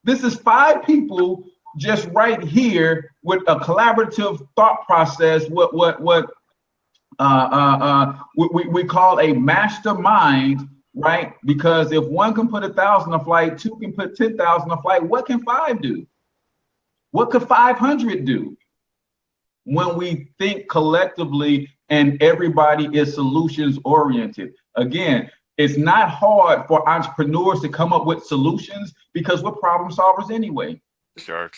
This is 5 people just right here with a collaborative thought process. What we call a mastermind, right? Because if one can put 1,000 a flight, 2 can put 10,000 a flight. What can 5 do? What could 500 do? When we think collectively and everybody is solutions oriented. Again, it's not hard for entrepreneurs to come up with solutions because we're problem solvers anyway. Sure.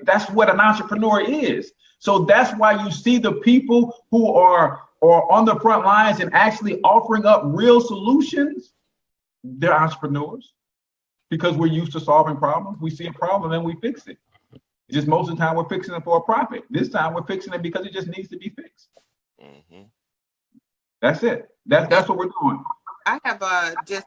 That's what an entrepreneur is. So that's why you see the people who are on the front lines and actually offering up real solutions. They're entrepreneurs because we're used to solving problems. We see a problem and we fix it. Just most of the time we're fixing it for a profit. This time we're fixing it because it just needs to be fixed. Mm-hmm. That's it. That's what we're doing. I have just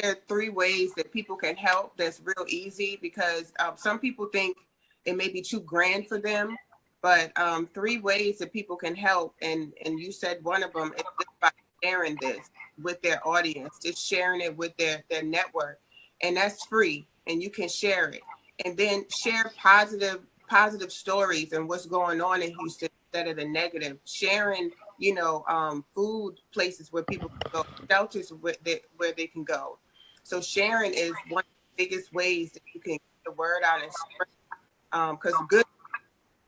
shared 3 ways that people can help. That's real easy because some people think it may be too grand for them, but 3 ways that people can help, and you said one of them is just by sharing this with their audience, just sharing it with their network, and that's free, and you can share it, and then share positive stories and what's going on in Houston instead of the negative. Sharing, food places where people can go, shelters where they can go. So sharing is one of the biggest ways that you can get the word out and spread, because good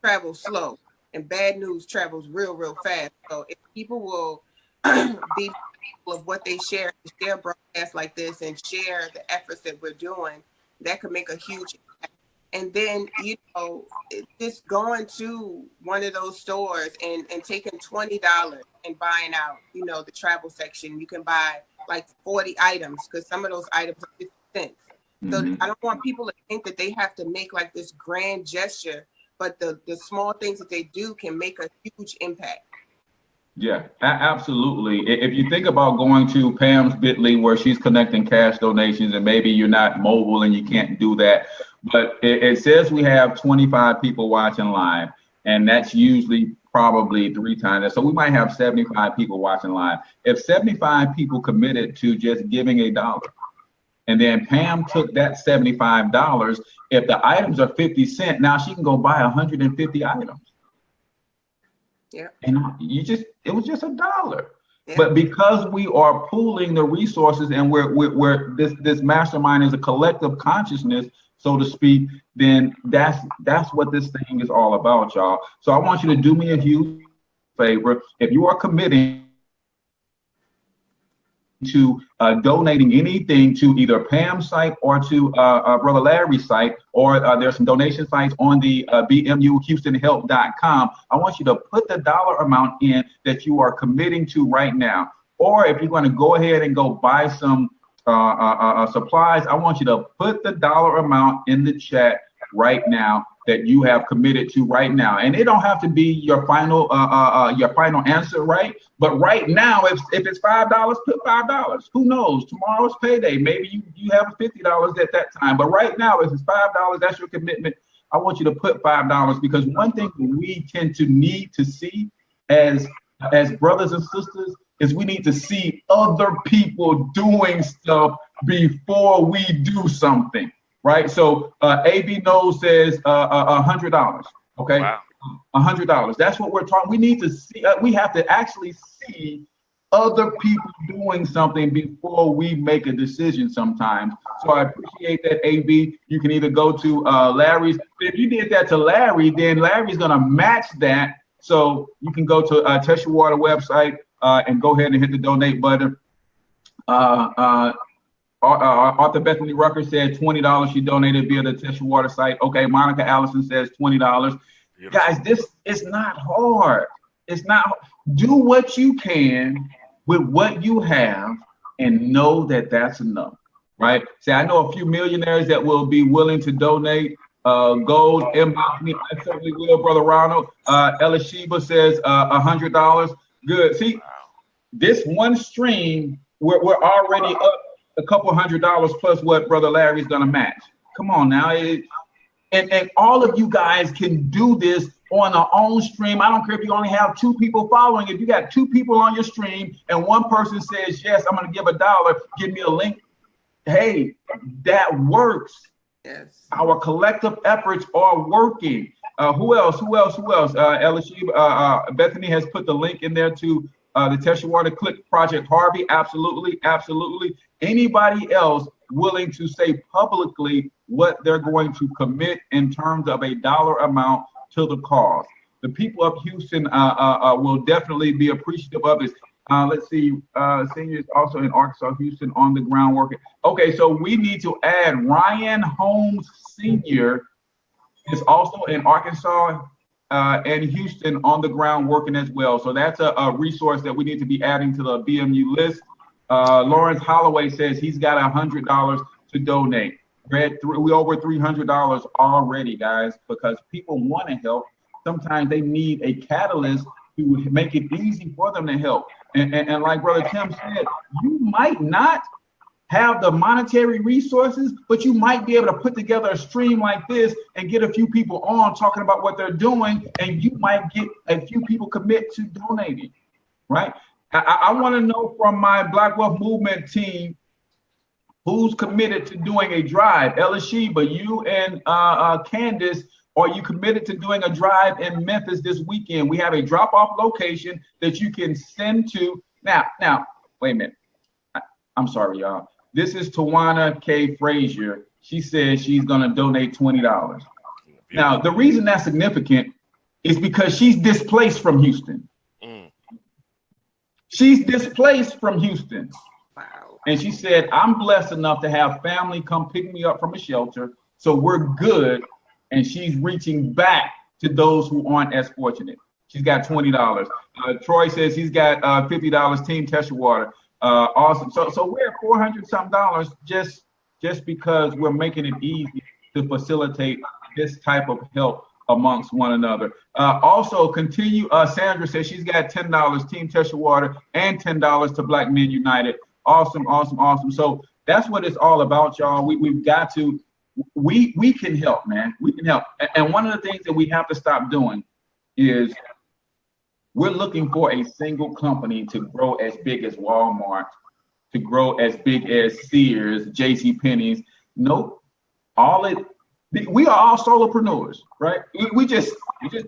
travels slow and bad news travels real fast. So if people will be mindful of what they share broadcasts like this and share the efforts that we're doing, that could make a huge impact. And then, just going to one of those stores and taking $20 and buying out, the travel section. You can buy like 40 items because some of those items are 50 cents. So I don't want people to think that they have to make like this grand gesture, but the small things that they do can make a huge impact. Yeah, absolutely. If you think about going to Pam's Bitly where she's connecting cash donations, and maybe you're not mobile and you can't do that, but it says we have 25 people watching live, and that's usually probably 3 times. So we might have 75 people watching live. If 75 people committed to just giving $1, and then Pam took that $75, if the items are 50 cents, now she can go buy 150 items. Yeah. And it was just $1. Yeah. But because we are pooling the resources, and we're this mastermind is a collective consciousness, so to speak, then that's what this thing is all about, y'all. So I want you to do me a huge favor. If you are committing to donating anything to either Pam's site or to Brother Larry's site, or there's some donation sites on the BMUHoustonHelp.com. I want you to put the dollar amount in that you are committing to right now. Or if you're going to go ahead and go buy some supplies, I want you to put the dollar amount in the chat right now that you have committed to right now. And it don't have to be your final answer, right? But right now, if it's $5, put $5. Who knows? Tomorrow's payday. Maybe you have $50 at that time. But right now, if it's $5, that's your commitment. I want you to put $5, because one thing we tend to need to see as brothers and sisters is we need to see other people doing stuff before we do something. Right, so AB Knows says $100. Okay, Wow. $100. That's what we're talking. We need to see. We have to actually see other people doing something before we make a decision. Sometimes. So I appreciate that, AB. You can either go to Larry's. If you did that to Larry, then Larry's gonna match that. So you can go to Test Your Water website and go ahead and hit the donate button. Arthur Bethany Rucker said $20 she donated via the Test Your Water site. Okay, Monica Allison says $20. Beautiful. Guys, this is not hard. It's not. Do what you can with what you have and know that that's enough, right? See, I know a few millionaires that will be willing to donate. Gold, inbox me. I certainly will, Brother Ronald. Elisheba says $100. Good. See, this one stream, we're already up a couple $100 plus what Brother Larry's gonna match. Come on now, and all of you guys can do this on our own stream. I don't care if you only have 2 people following. If you got 2 people on your stream and one person says, yes, I'm gonna give $1, give me a link. Hey, that works. Yes. Our collective efforts are working. Who else? LSU, Bethany has put the link in there to the Test Your Water Click Project Harvey. Absolutely. Anybody else willing to say publicly what they're going to commit in terms of a dollar amount to the cause? The people of Houston will definitely be appreciative of this. Let's see, seniors also in Arkansas, Houston, on the ground working. Okay, so we need to add Ryan Holmes Sr. is also in Arkansas and Houston on the ground working as well. So that's a resource that we need to be adding to the BMU list. Lawrence Holloway says he's got $100 to donate. we over $300 already, guys, because people want to help. Sometimes they need a catalyst to make it easy for them to help. And like Brother Tim said, you might not have the monetary resources, but you might be able to put together a stream like this and get a few people on talking about what they're doing, and you might get a few people commit to donating, right? I want to know from my Black Wealth Movement team, who's committed to doing a drive? Elisheba, you and Candace, are you committed to doing a drive in Memphis this weekend? We have a drop-off location that you can send to. Now, wait a minute. I'm sorry, y'all. This is Tawana K. Frazier. She says she's going to donate $20. Now, the reason that's significant is because she's displaced from Houston. She's displaced from Houston. Wow. And she said, I'm blessed enough to have family come pick me up from a shelter, so we're good. And she's reaching back to those who aren't as fortunate. She's got $20. Troy says he's got $50, Team Teshwater. Awesome. So we're at $400 something just because we're making it easy to facilitate this type of help amongst one another. Also, continue. Sandra says she's got $10, Team Teshwater, and $10 to Black Men United. Awesome. So that's what it's all about, y'all. We've got to. We can help, man. We can help. And one of the things that we have to stop doing is we're looking for a single company to grow as big as Walmart, to grow as big as Sears, JCPenney's. Nope. We are all solopreneurs, right? We just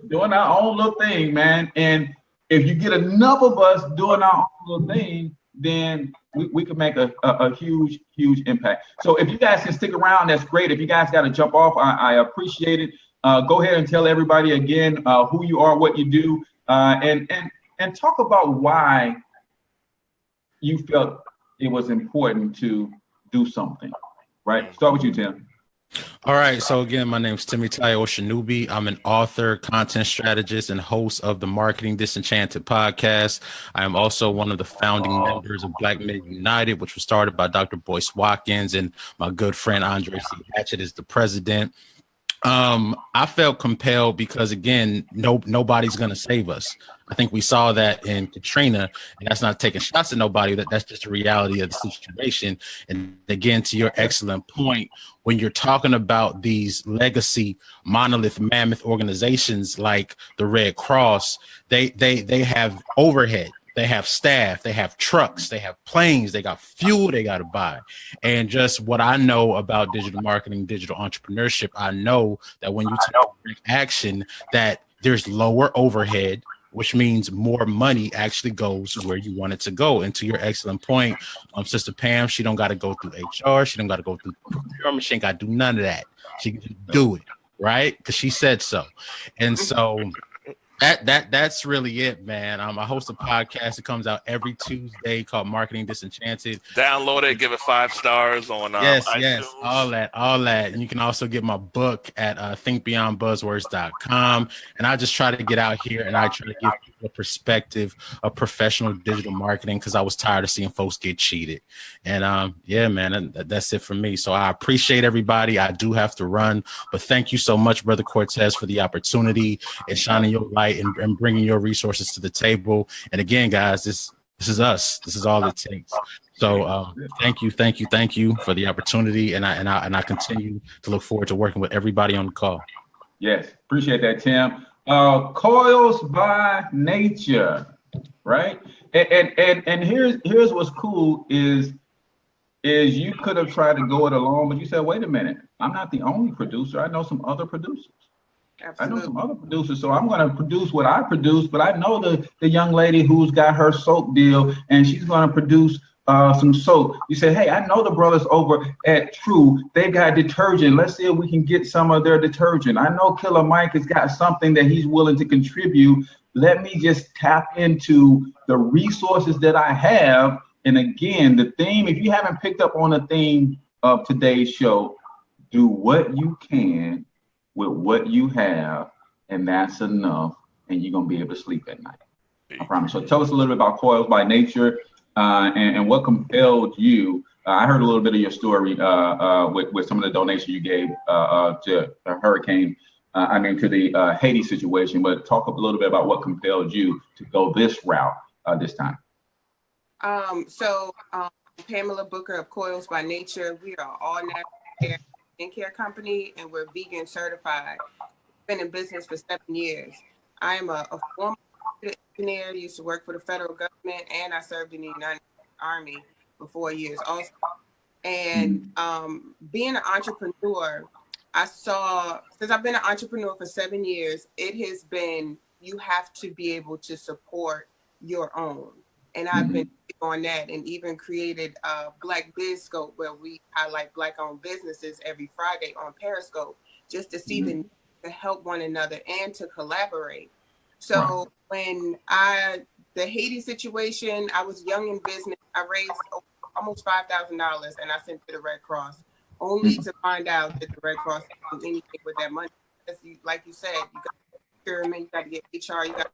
doing our own little thing, man. And if you get enough of us doing our own little thing, then we can make a huge impact. So if you guys can stick around, that's great. If you guys got to jump off, I appreciate it. Go ahead and tell everybody again who you are, what you do, and talk about why you felt it was important to do something, right? Start with you, Tim. All right. So again, my name is Timmy Oshinubi. I'm an author, content strategist, and host of the Marketing Disenchanted podcast. I am also one of the founding members of Black Men United, which was started by Dr. Boyce Watkins, and my good friend Andre C. Hatchett is the president. I felt compelled because, again, nobody's going to save us. I think we saw that in Katrina, and that's not taking shots at nobody. That's just the reality of the situation. And again, to your excellent point, when you're talking about these legacy monolith mammoth organizations like the Red Cross, they have overhead. They have staff, they have trucks, they have planes, they got fuel they got to buy. And just what I know about digital marketing, digital entrepreneurship, I know that when you take action, that there's lower overhead, which means more money actually goes where you want it to go. And to your excellent point, Sister Pam, she don't got to go through HR. She don't got to go through procurement. She ain't got to do none of that. She can just do it, right? Because she said so. And so that's really it, man. I host a podcast that comes out every Tuesday called Marketing Disenchanted. Download it, give it 5 stars on yes, iTunes. all that. And you can also get my book at thinkbeyondbuzzwords.com. And I just try to get out here and I try to give people a perspective of professional digital marketing because I was tired of seeing folks get cheated. And yeah, man, that's it for me. So I appreciate everybody. I do have to run, but thank you so much, Brother Cortez, for the opportunity and shining your light and bringing your resources to the table. And again, guys, this is us. This is all it takes. So thank you for the opportunity, and I continue to look forward to working with everybody on the call. Yes, appreciate that, Tim. Coils by nature, right? And here's what's cool is you could have tried to go it alone, but you said, wait a minute, I'm not the only producer. I know some other producers. Absolutely. I know some other producers, so I'm going to produce what I produce, but I know the young lady who's got her soap deal, and she's going to produce some soap. You say, hey, I know the brothers over at True. They got detergent. Let's see if we can get some of their detergent. I know Killer Mike has got something that he's willing to contribute. Let me just tap into the resources that I have. And again, the theme, if you haven't picked up on the theme of today's show, do what you can with what you have, and that's enough, and you're going to be able to sleep at night. I promise. So tell us a little bit about Coils by Nature and what compelled you I heard a little bit of your story with some of the donations you gave to the hurricane. To the Haiti situation, but talk a little bit about what compelled you to go this route this time. Pamela Booker of Coils by Nature. We are all natural hair skincare company, and we're vegan certified. Been in business for 7 years. I am a former engineer, used to work for the federal government, and I served in the United States Army for 4 years also. And being an entrepreneur, I saw, since I've been an entrepreneur for 7 years, it has been, you have to be able to support your own. And I've been on that, and even created Black Biz Scope, where we highlight Black-owned businesses every Friday on Periscope, just to see the need to help one another and to collaborate. So when the Haiti situation, I was young in business. I raised almost $5,000, and I sent to the Red Cross, only to find out that the Red Cross didn't do anything with that money. Like you said, you got procurement, you got to get HR, you got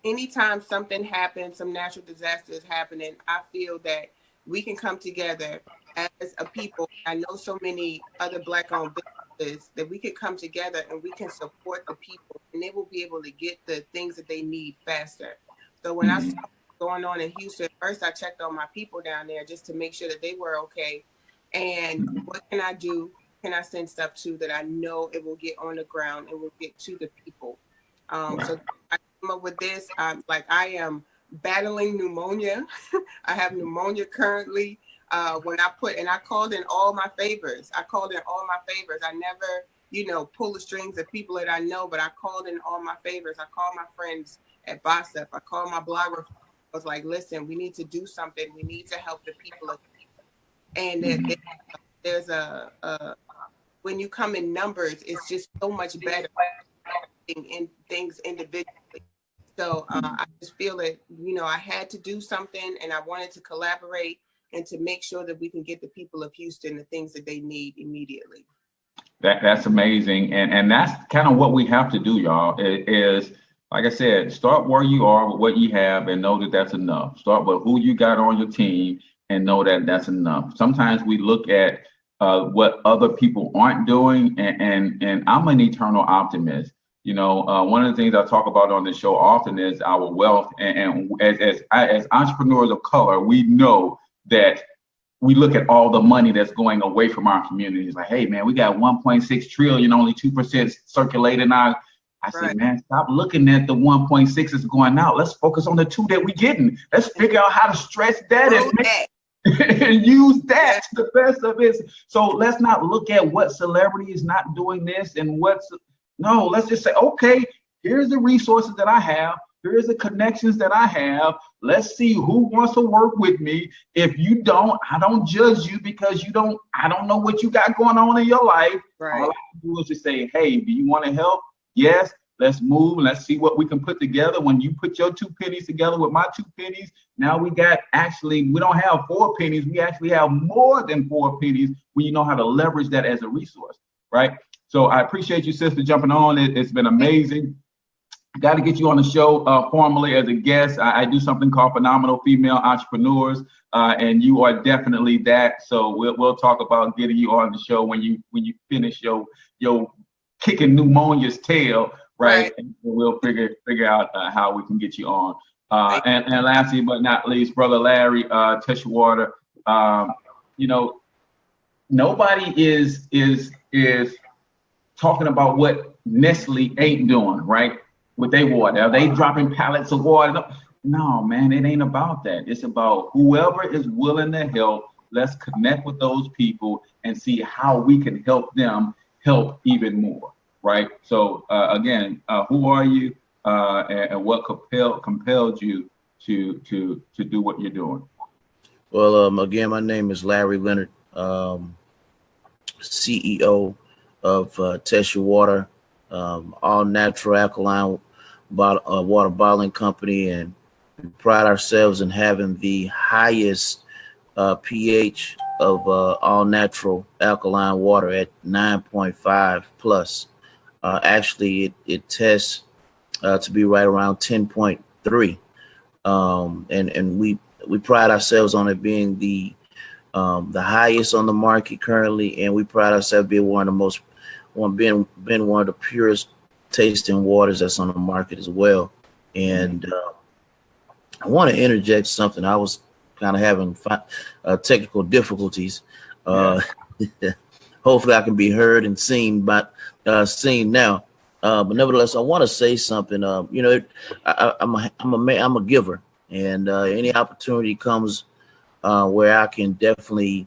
anytime something happens, some natural disaster is happening, I feel that we can come together as a people. I know so many other Black-owned businesses that we could come together and we can support the people, and they will be able to get the things that they need faster. So when I saw what's going on in Houston, first I checked on my people down there just to make sure that they were okay. And what can I do? Can I send stuff to that I know it will get on the ground and will get to the people? So I came up with this. I am battling pneumonia. I have pneumonia currently. I called in all my favors. I never, pull the strings of people that I know, but I called in all my favors. I called my friends at BOSSEP. I called my blogger. I was like, listen, we need to do something. We need to help the people. And there's when you come in numbers, it's just so much better in things individually. So I just feel that, I had to do something, and I wanted to collaborate and to make sure that we can get the people of Houston the things that they need immediately. That's amazing. And that's kind of what we have to do, y'all, is, like I said, start where you are with what you have and know that that's enough. Start with who you got on your team and know that that's enough. Sometimes we look at what other people aren't doing, and I'm an eternal optimist. One of the things I talk about on the show often is our wealth. And as entrepreneurs of color, we know that we look at all the money that's going away from our communities. Like, hey, man, we got 1.6 trillion, only 2% circulating out. I say, man, stop looking at the 1.6 is going out. Let's focus on the 2 that we're getting. Let's figure out how to stretch that and use that to the best of it. So let's not look at what celebrity is not doing this and no, let's just say, okay, here's the resources that I have. Here's the connections that I have. Let's see who wants to work with me. If you don't, I don't judge you because I don't know what you got going on in your life. Right. All I can do is just say, hey, do you want to help? Yes, let's move. Let's see what we can put together. When you put your 2 pennies together with my 2 pennies, now we don't have 4 pennies. We actually have more than 4 pennies when you know how to leverage that as a resource, right? So I appreciate you, sister, jumping on. It's been amazing. Got to get you on the show formally as a guest. I do something called Phenomenal Female Entrepreneurs, and you are definitely that. So we'll talk about getting you on the show when you finish your kicking pneumonia's tail, right? And we'll figure out how we can get you on. And lastly but not least, Brother Larry Teshwater. Nobody is talking about what Nestle ain't doing, right? With their water. Are they dropping pallets of water? No, man, it ain't about that. It's about whoever is willing to help. Let's connect with those people and see how we can help them help even more, right? So again, who are you and what compelled you to do what you're doing? Well, again, my name is Larry Leonard, CEO of Teshwater, all natural alkaline water bottling company, and we pride ourselves in having the highest pH of all natural alkaline water at 9.5 plus. Actually, it tests to be right around 10.3, and we we pride ourselves on it being the highest on the market currently, and we pride ourselves being one of the purest tasting waters that's on the market as well. And I want to interject something. I was kind of having technical difficulties. Hopefully, I can be heard and seen now. But nevertheless, I want to say something. I'm a giver, and any opportunity comes where I can definitely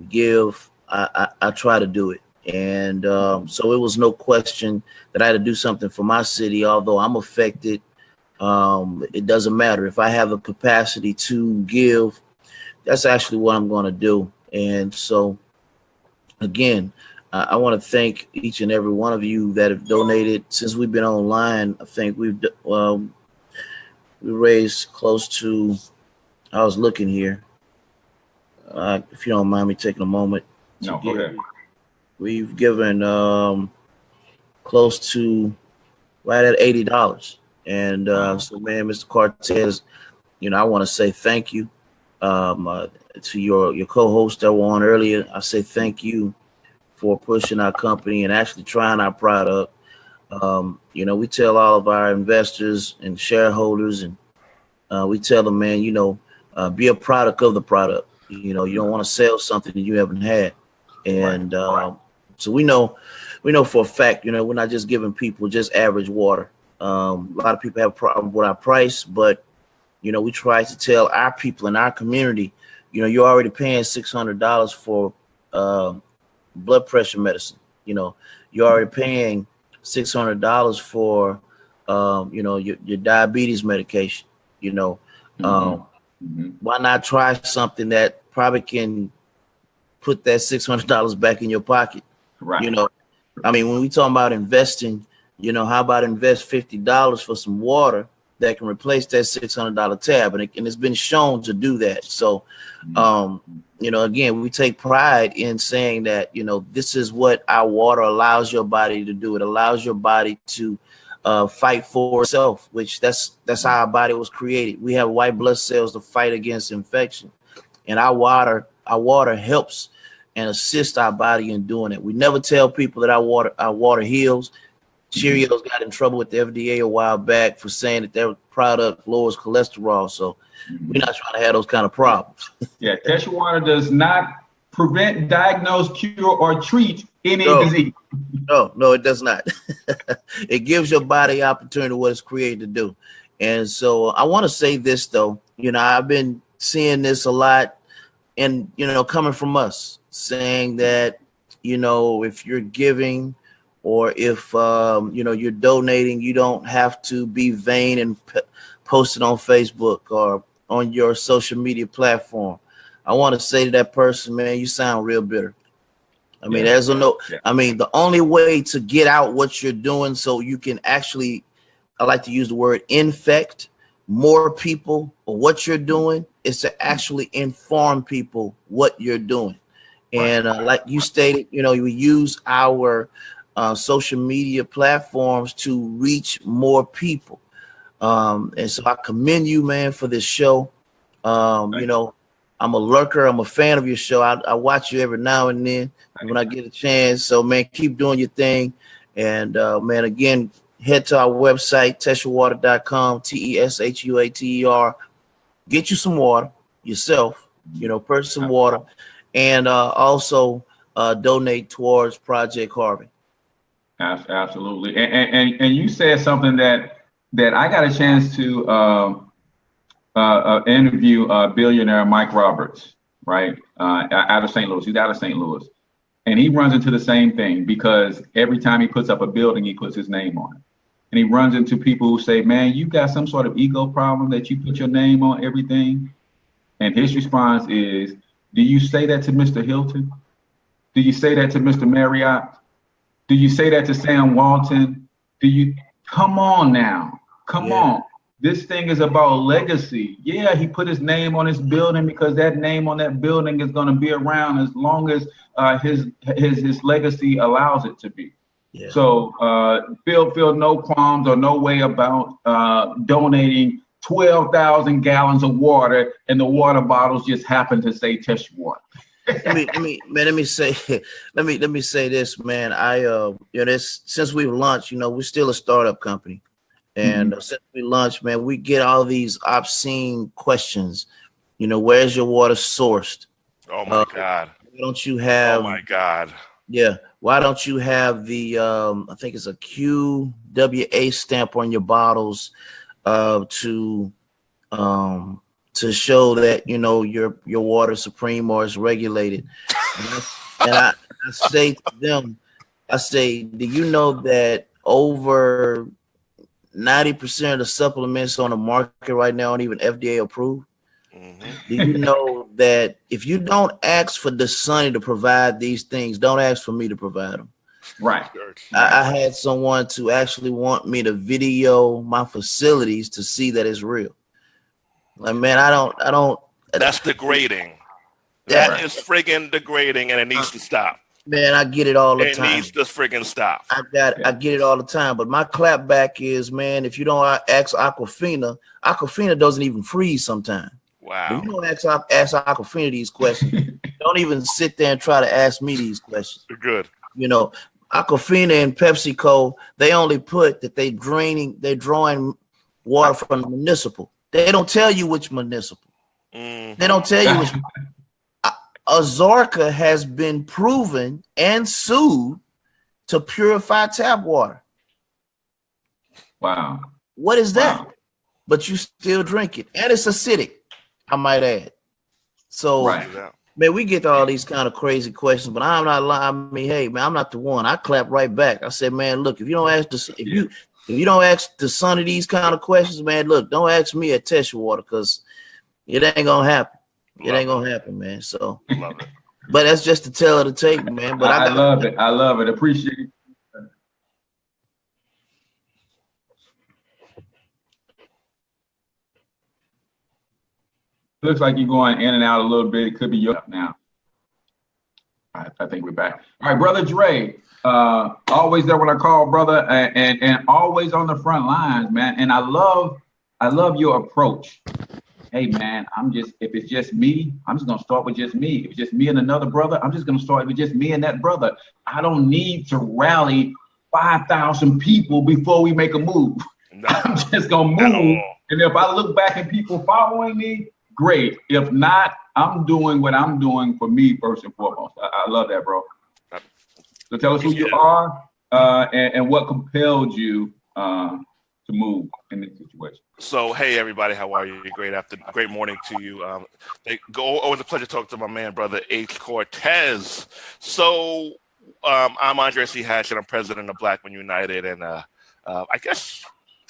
give. I try to do it, and so it was no question that I had to do something for my city. Although I'm affected, it doesn't matter if I have the capacity to give. That's actually what I'm going to do, and so. Again, I want to thank each and every one of you that have donated since we've been online. I think we raised close to. I was looking here. If you don't mind me taking a moment. No, go ahead. We've given close to right at $80, and so man, Mr. Cortez, I want to say thank you. To your co-host that were on earlier, I say thank you for pushing our company and actually trying our product. We tell all of our investors and shareholders, and we tell them, man, be a product of the product. You don't want to sell something that you haven't had. And so we know for a fact, we're not just giving people just average water. A lot of people have a problem with our price, but we try to tell our people in our community, you're already paying $600 for blood pressure medicine. You're already paying $600 for, your diabetes medication. Why not try something that probably can put that $600 back in your pocket? Right. When we talk about investing, how about invest $50 for some water that can replace that $600 tab, and it's been shown to do that. So, again, we take pride in saying that this is what our water allows your body to do. It allows your body to fight for itself, which that's how our body was created. We have white blood cells to fight against infection, and our water helps and assists our body in doing it. We never tell people that our water heals. Cheerios got in trouble with the FDA a while back for saying that their product lowers cholesterol. So we're not trying to have those kind of problems. Yeah, Tesha Water does not prevent, diagnose, cure, or treat any disease. No, it does not. It gives your body opportunity what it's created to do. And so I want to say this, though. I've been seeing this a lot, and, coming from us, saying that, if you're giving, or if you're donating, you don't have to be vain and post it on Facebook or on your social media platform. I want to say to that person, man, you sound real bitter. The only way to get out what you're doing so you can actually, I like to use the word infect more people or what you're doing, is to actually inform people what you're doing. And like you stated, we use our social media platforms to reach more people. And so I commend you, man, for this show. I'm a lurker. I'm a fan of your show. I watch you every now and then when I get a chance. So, man, keep doing your thing. And, man, again, head to our website, teshuater.com, TESHUATER. Get you some water yourself, purchase some water, and also donate towards Project Harvey. Absolutely. And you said something that I got a chance to interview billionaire Mike Roberts, right? Out of St. Louis. He's out of St. Louis. And he runs into the same thing because every time he puts up a building, he puts his name on it. And he runs into people who say, man, you got some sort of ego problem that you put your name on everything. And his response is, do you say that to Mr. Hilton? Do you say that to Mr. Marriott? Do you say that to Sam Walton? Come on now, come on. This thing is about legacy. Yeah, he put his name on his building because that name on that building is going to be around as long as his legacy allows it to be. Yeah. So feel no qualms or no way about donating 12,000 gallons of water, and the water bottles just happen to say test your water. let me say this, man. This since we've launched, we're still a startup company, and since we launched, man, we get all these obscene questions. Where's your water sourced? Oh my God! Why don't you have? Oh my God! Yeah, why don't you have the? I think it's a QWA stamp on your bottles, to show that your water is supreme or is regulated. And I say to them, do you know that over 90% of the supplements on the market right now aren't even FDA approved? Do you know that if you don't ask for the Sonny to provide these things, don't ask for me to provide them? Right. I had someone to actually want me to video my facilities to see that it's real. Like, man, I don't. That's degrading. That is friggin' degrading, and it needs to stop. Man, I get it all the time. It needs to friggin' stop. I get it all the time. But my clapback is, man, if you don't ask Aquafina doesn't even freeze sometimes. Wow. If you don't ask Aquafina these questions, don't even sit there and try to ask me these questions. Good. Aquafina and PepsiCo, they only put that they're drawing water from the municipal. They don't tell you which municipal. They don't tell you which. Azorca has been proven and sued to purify tap water. Wow. What is that? Wow. But you still drink it. And it's acidic, I might add. So, man, we get to all these kind of crazy questions, but I'm not lying. I mean, hey, man, I'm not the one. I clap right back. I said, man, look, if you don't ask if you don't ask the son of these kind of questions, man, look, don't ask me at Test Your Water, because it ain't gonna happen. It ain't gonna happen, man. So, love it. But that's just the tale of the tape, man. But I love it. I love it. Appreciate it. Looks like you're going in and out a little bit. It could be your now. All right, I think we're back. All right, Brother Dre, always there when I call, brother, and always on the front lines, man. And I love your approach. Hey, man, if it's just me, I'm just going to start with just me. If it's just me and another brother, I'm just going to start with just me and that brother. I don't need to rally 5,000 people before we make a move. No. I'm just going to move. And if I look back and people following me, great. If not, I'm doing what I'm doing for me first and foremost. I love that, bro. So tell us who you are and what compelled you to move in this situation. So, hey, everybody, how are you? Great morning to you. Always a pleasure to talk to my man, brother H. Cortez. So, I'm Andre C. Hatchett. I'm president of Black Men United, and I guess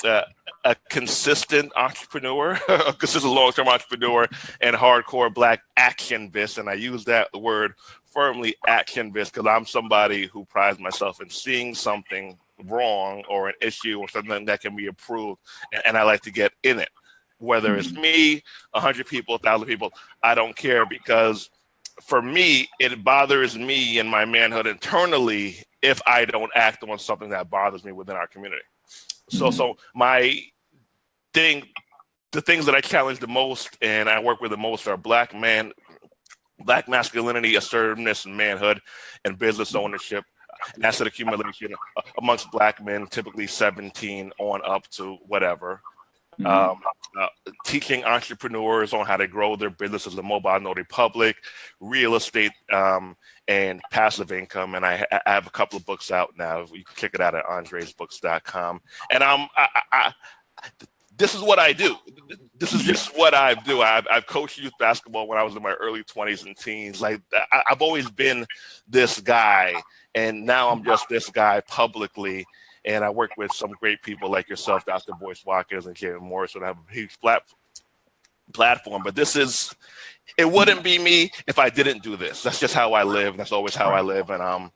a consistent entrepreneur, a consistent long-term entrepreneur, and hardcore Black actionist. And I use that word firmly, actionist, because I'm somebody who prides myself in seeing something wrong or an issue or something that can be improved, and I like to get in it. Whether it's me, 100 people, 1,000 people, I don't care, because for me, it bothers me in my manhood internally if I don't act on something that bothers me within our community. So my thing, the things that I challenge the most and I work with the most are Black masculinity, assertiveness, and manhood, and business ownership, asset accumulation amongst Black men, typically 17 on up to whatever. Teaching entrepreneurs on how to grow their business as a mobile notary public, real estate, and passive income. And I have a couple of books out now. You can check it out at andresbooks.com. And this is what I do. This is just what I do. I've coached youth basketball when I was in my early 20s and teens. Like, I've always been this guy, and now I'm just this guy publicly. And I work with some great people like yourself, Dr. Boyce Watkins and Kevin Morris, and I have a huge platform. But it wouldn't be me if I didn't do this. That's just how I live. That's always how I live. And I'm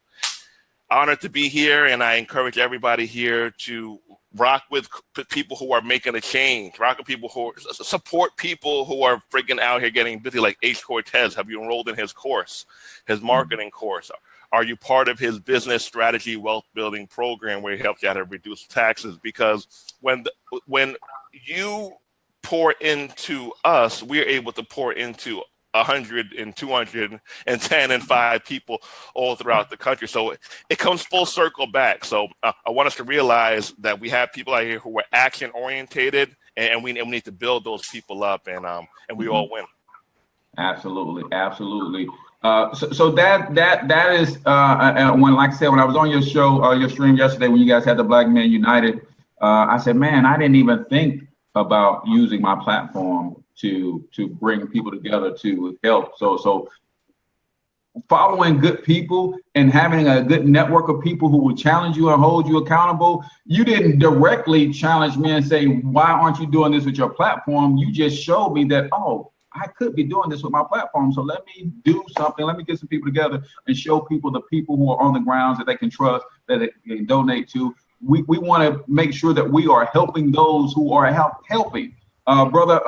honored to be here. And I encourage everybody here to rock with people who are making a change, support people who are freaking out here getting busy, like H. Cortez. Have you enrolled in his course, his marketing course? Are you part of his business strategy wealth building program where he helps you out to reduce taxes? Because when you pour into us, we're able to pour into 100 and 210 and 5 people all throughout the country. So it comes full circle back. So I want us to realize that we have people out here who are action orientated, and we need to build those people up, and we all win. Absolutely, absolutely. So that is when, like I said, when I was on your show, your stream yesterday, when you guys had the Black Men United, I said, man, I didn't even think about using my platform to bring people together to help. So following good people and having a good network of people who will challenge you and hold you accountable. You didn't directly challenge me and say, why aren't you doing this with your platform? You just showed me that, oh, I could be doing this with my platform. So let me do something. Let me get some people together and show people, the people who are on the grounds that they can trust, that they can donate to. We want to make sure that we are helping those who are helping. Brother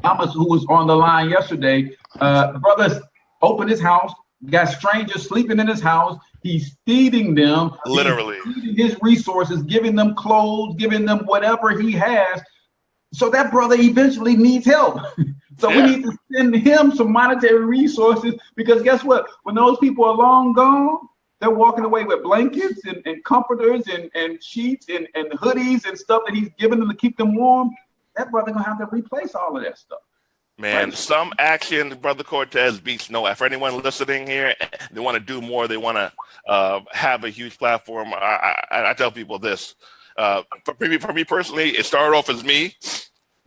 Thomas, who was on the line yesterday, brother opened his house, got strangers sleeping in his house. He's feeding them, literally feeding his resources, giving them clothes, giving them whatever he has. So that brother eventually needs help. So we need to send him some monetary resources, because guess what? When those people are long gone, they're walking away with blankets and comforters and sheets and hoodies and stuff that he's giving them to keep them warm. That brother gonna have to replace all of that stuff. Man, right? Some action, Brother Cortez, beats no. For anyone listening here, they want to do more. They want to have a huge platform. I tell people this. For me personally, it started off as me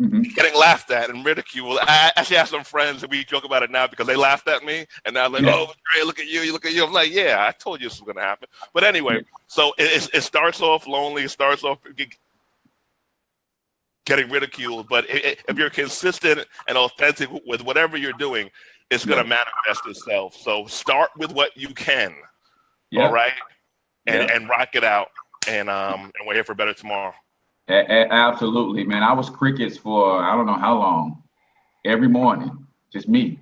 getting laughed at and ridiculed. I actually have some friends that we joke about it now because they laughed at me, and now like, oh, Dre, look at you, look at you. I'm like, yeah, I told you this was going to happen. But anyway, so it starts off lonely. It starts off getting ridiculed. But if you're consistent and authentic with whatever you're doing, it's going to manifest itself. So start with what you can, all right, and rock it out. And we're here for better tomorrow. Absolutely, man. I was crickets for I don't know how long, every morning, just me.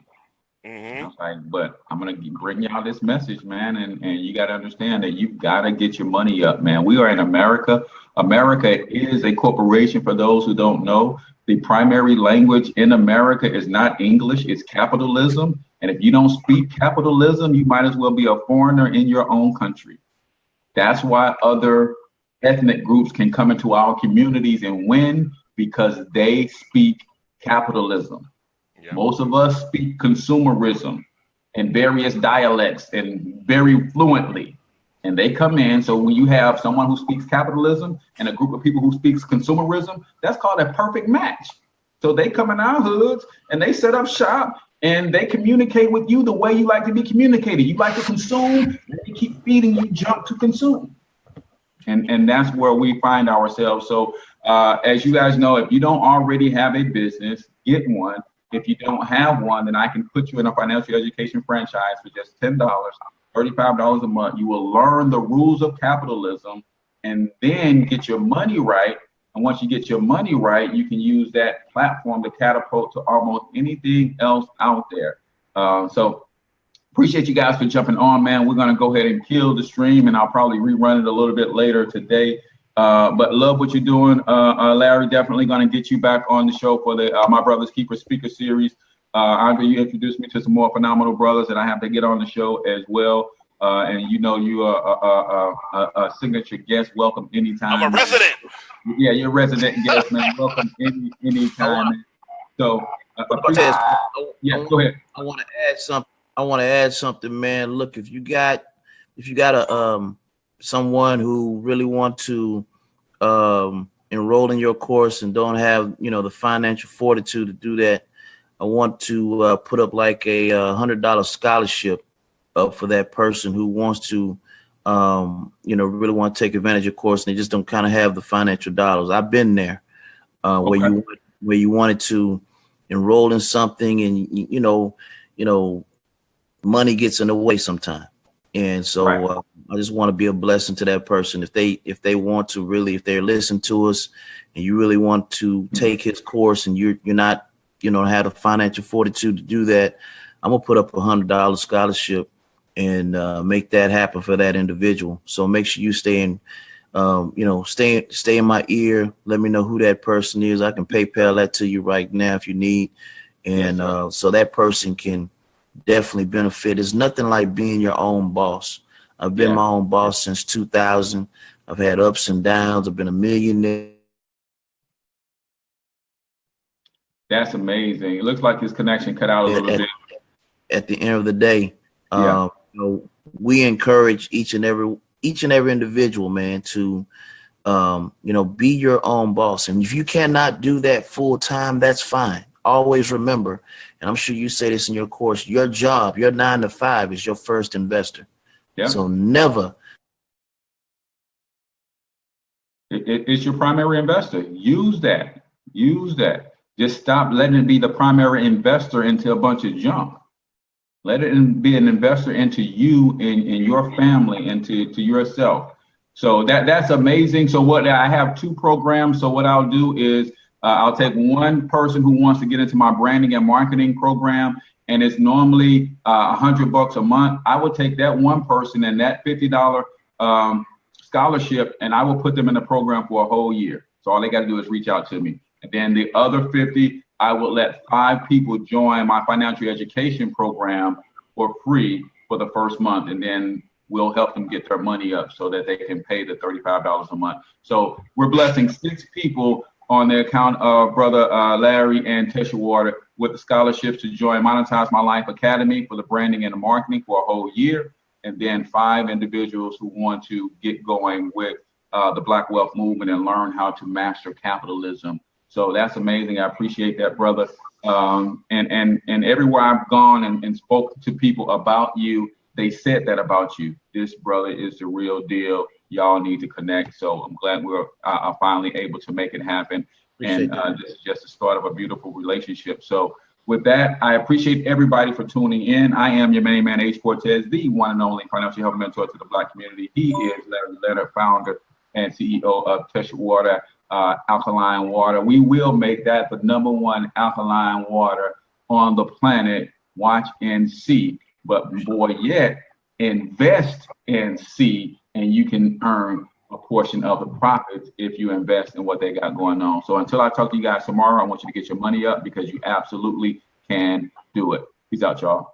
I was like, but I'm gonna bring y'all this message, man, and you got to understand that you got to get your money up, man. We are in America. America is a corporation. For those who don't know, the primary language in America is not English; it's capitalism. And if you don't speak capitalism, you might as well be a foreigner in your own country. That's why other ethnic groups can come into our communities and win, because they speak capitalism. Most of us speak consumerism in various dialects and very fluently, and they come in. So when you have someone who speaks capitalism and a group of people who speaks consumerism, that's called a perfect match. So they come in our hoods and they set up shop and they communicate with you the way you like to be communicated. You like to consume, and they keep feeding you junk to consume. And that's where we find ourselves. So as you guys know, if you don't already have a business, get one. If you don't have one, then I can put you in a financial education franchise for just $10, $35 a month. You will learn the rules of capitalism and then get your money right. And once you get your money right, you can use that platform to catapult to almost anything else out there. So appreciate you guys for jumping on, man. We're going to go ahead and kill the stream, and I'll probably rerun it a little bit later today. But love what you're doing, Larry. Definitely going to get you back on the show for the My Brother's Keeper Speaker Series. Andre, you introduced me to some more phenomenal brothers that I have to get on the show as well. And you know you are a signature guest. Welcome anytime. I'm a resident. Yeah, you're a resident guest, man. Welcome anytime. Man. So, go ahead. I want to add something, man. Look, if you got a someone who really want to enroll in your course and don't have the financial fortitude to do that, I want to put up like a $100 scholarship up for that person who wants to really want to take advantage of course, and they just don't kind of have the financial dollars. I've been there where you wanted to enroll in something, and money gets in the way sometime. And so I just want to be a blessing to that person. If they want to really, if they're listening to us and you really want to take his course and you're not, have the financial fortitude to do that, I'm going to put up a $100 scholarship and make that happen for that individual. So make sure you stay in stay in my ear. Let me know who that person is. I can PayPal that to you right now if you need. And so that person can definitely benefit. It's nothing like being your own boss. I've been my own boss since 2000. I've had ups and downs. I've been a millionaire. That's amazing. It looks like his connection cut out a little bit. At the end of the day, we encourage each and every individual, man, to be your own boss. And if you cannot do that full time, that's fine. Always remember, and I'm sure you say this in your course, your job, your 9 to 5 is your first investor. Yeah. So never. It's your primary investor. Use that. Just stop letting it be the primary investor into a bunch of junk. Let it be an investor into you and your family and to yourself. So that's amazing. So what I have 2 programs. So what I'll do is I'll take one person who wants to get into my branding and marketing program, and it's normally $100 a month. I will take that one person and that $50 scholarship, and I will put them in the program for a whole year. So all they got to do is reach out to me. And then the other 50, I will let 5 people join my financial education program for free for the first month. And then we'll help them get their money up so that they can pay the $35 a month. So we're blessing 6 people on the account of Brother Larry and Tesha Water with the scholarships to join Monetize My Life Academy for the branding and the marketing for a whole year. And then 5 individuals who want to get going with the Black Wealth Movement and learn how to master capitalism. So that's amazing. I appreciate that, brother. And everywhere I've gone and spoke to people about you, they said that about you. This brother is the real deal. Y'all need to connect. So I'm glad we're finally able to make it happen. This is just the start of a beautiful relationship. So with that, I appreciate everybody for tuning in. I am your main man, H. Cortez, the one and only financial health mentor to the Black community. He is Larry Leonard, founder and CEO of Tesha Water. Alkaline water. We will make that the #1 alkaline water on the planet. Watch and see. But boy, yet invest and see, and you can earn a portion of the profits if you invest in what they got going on. So until I talk to you guys tomorrow, I want you to get your money up because you absolutely can do it. Peace out, y'all.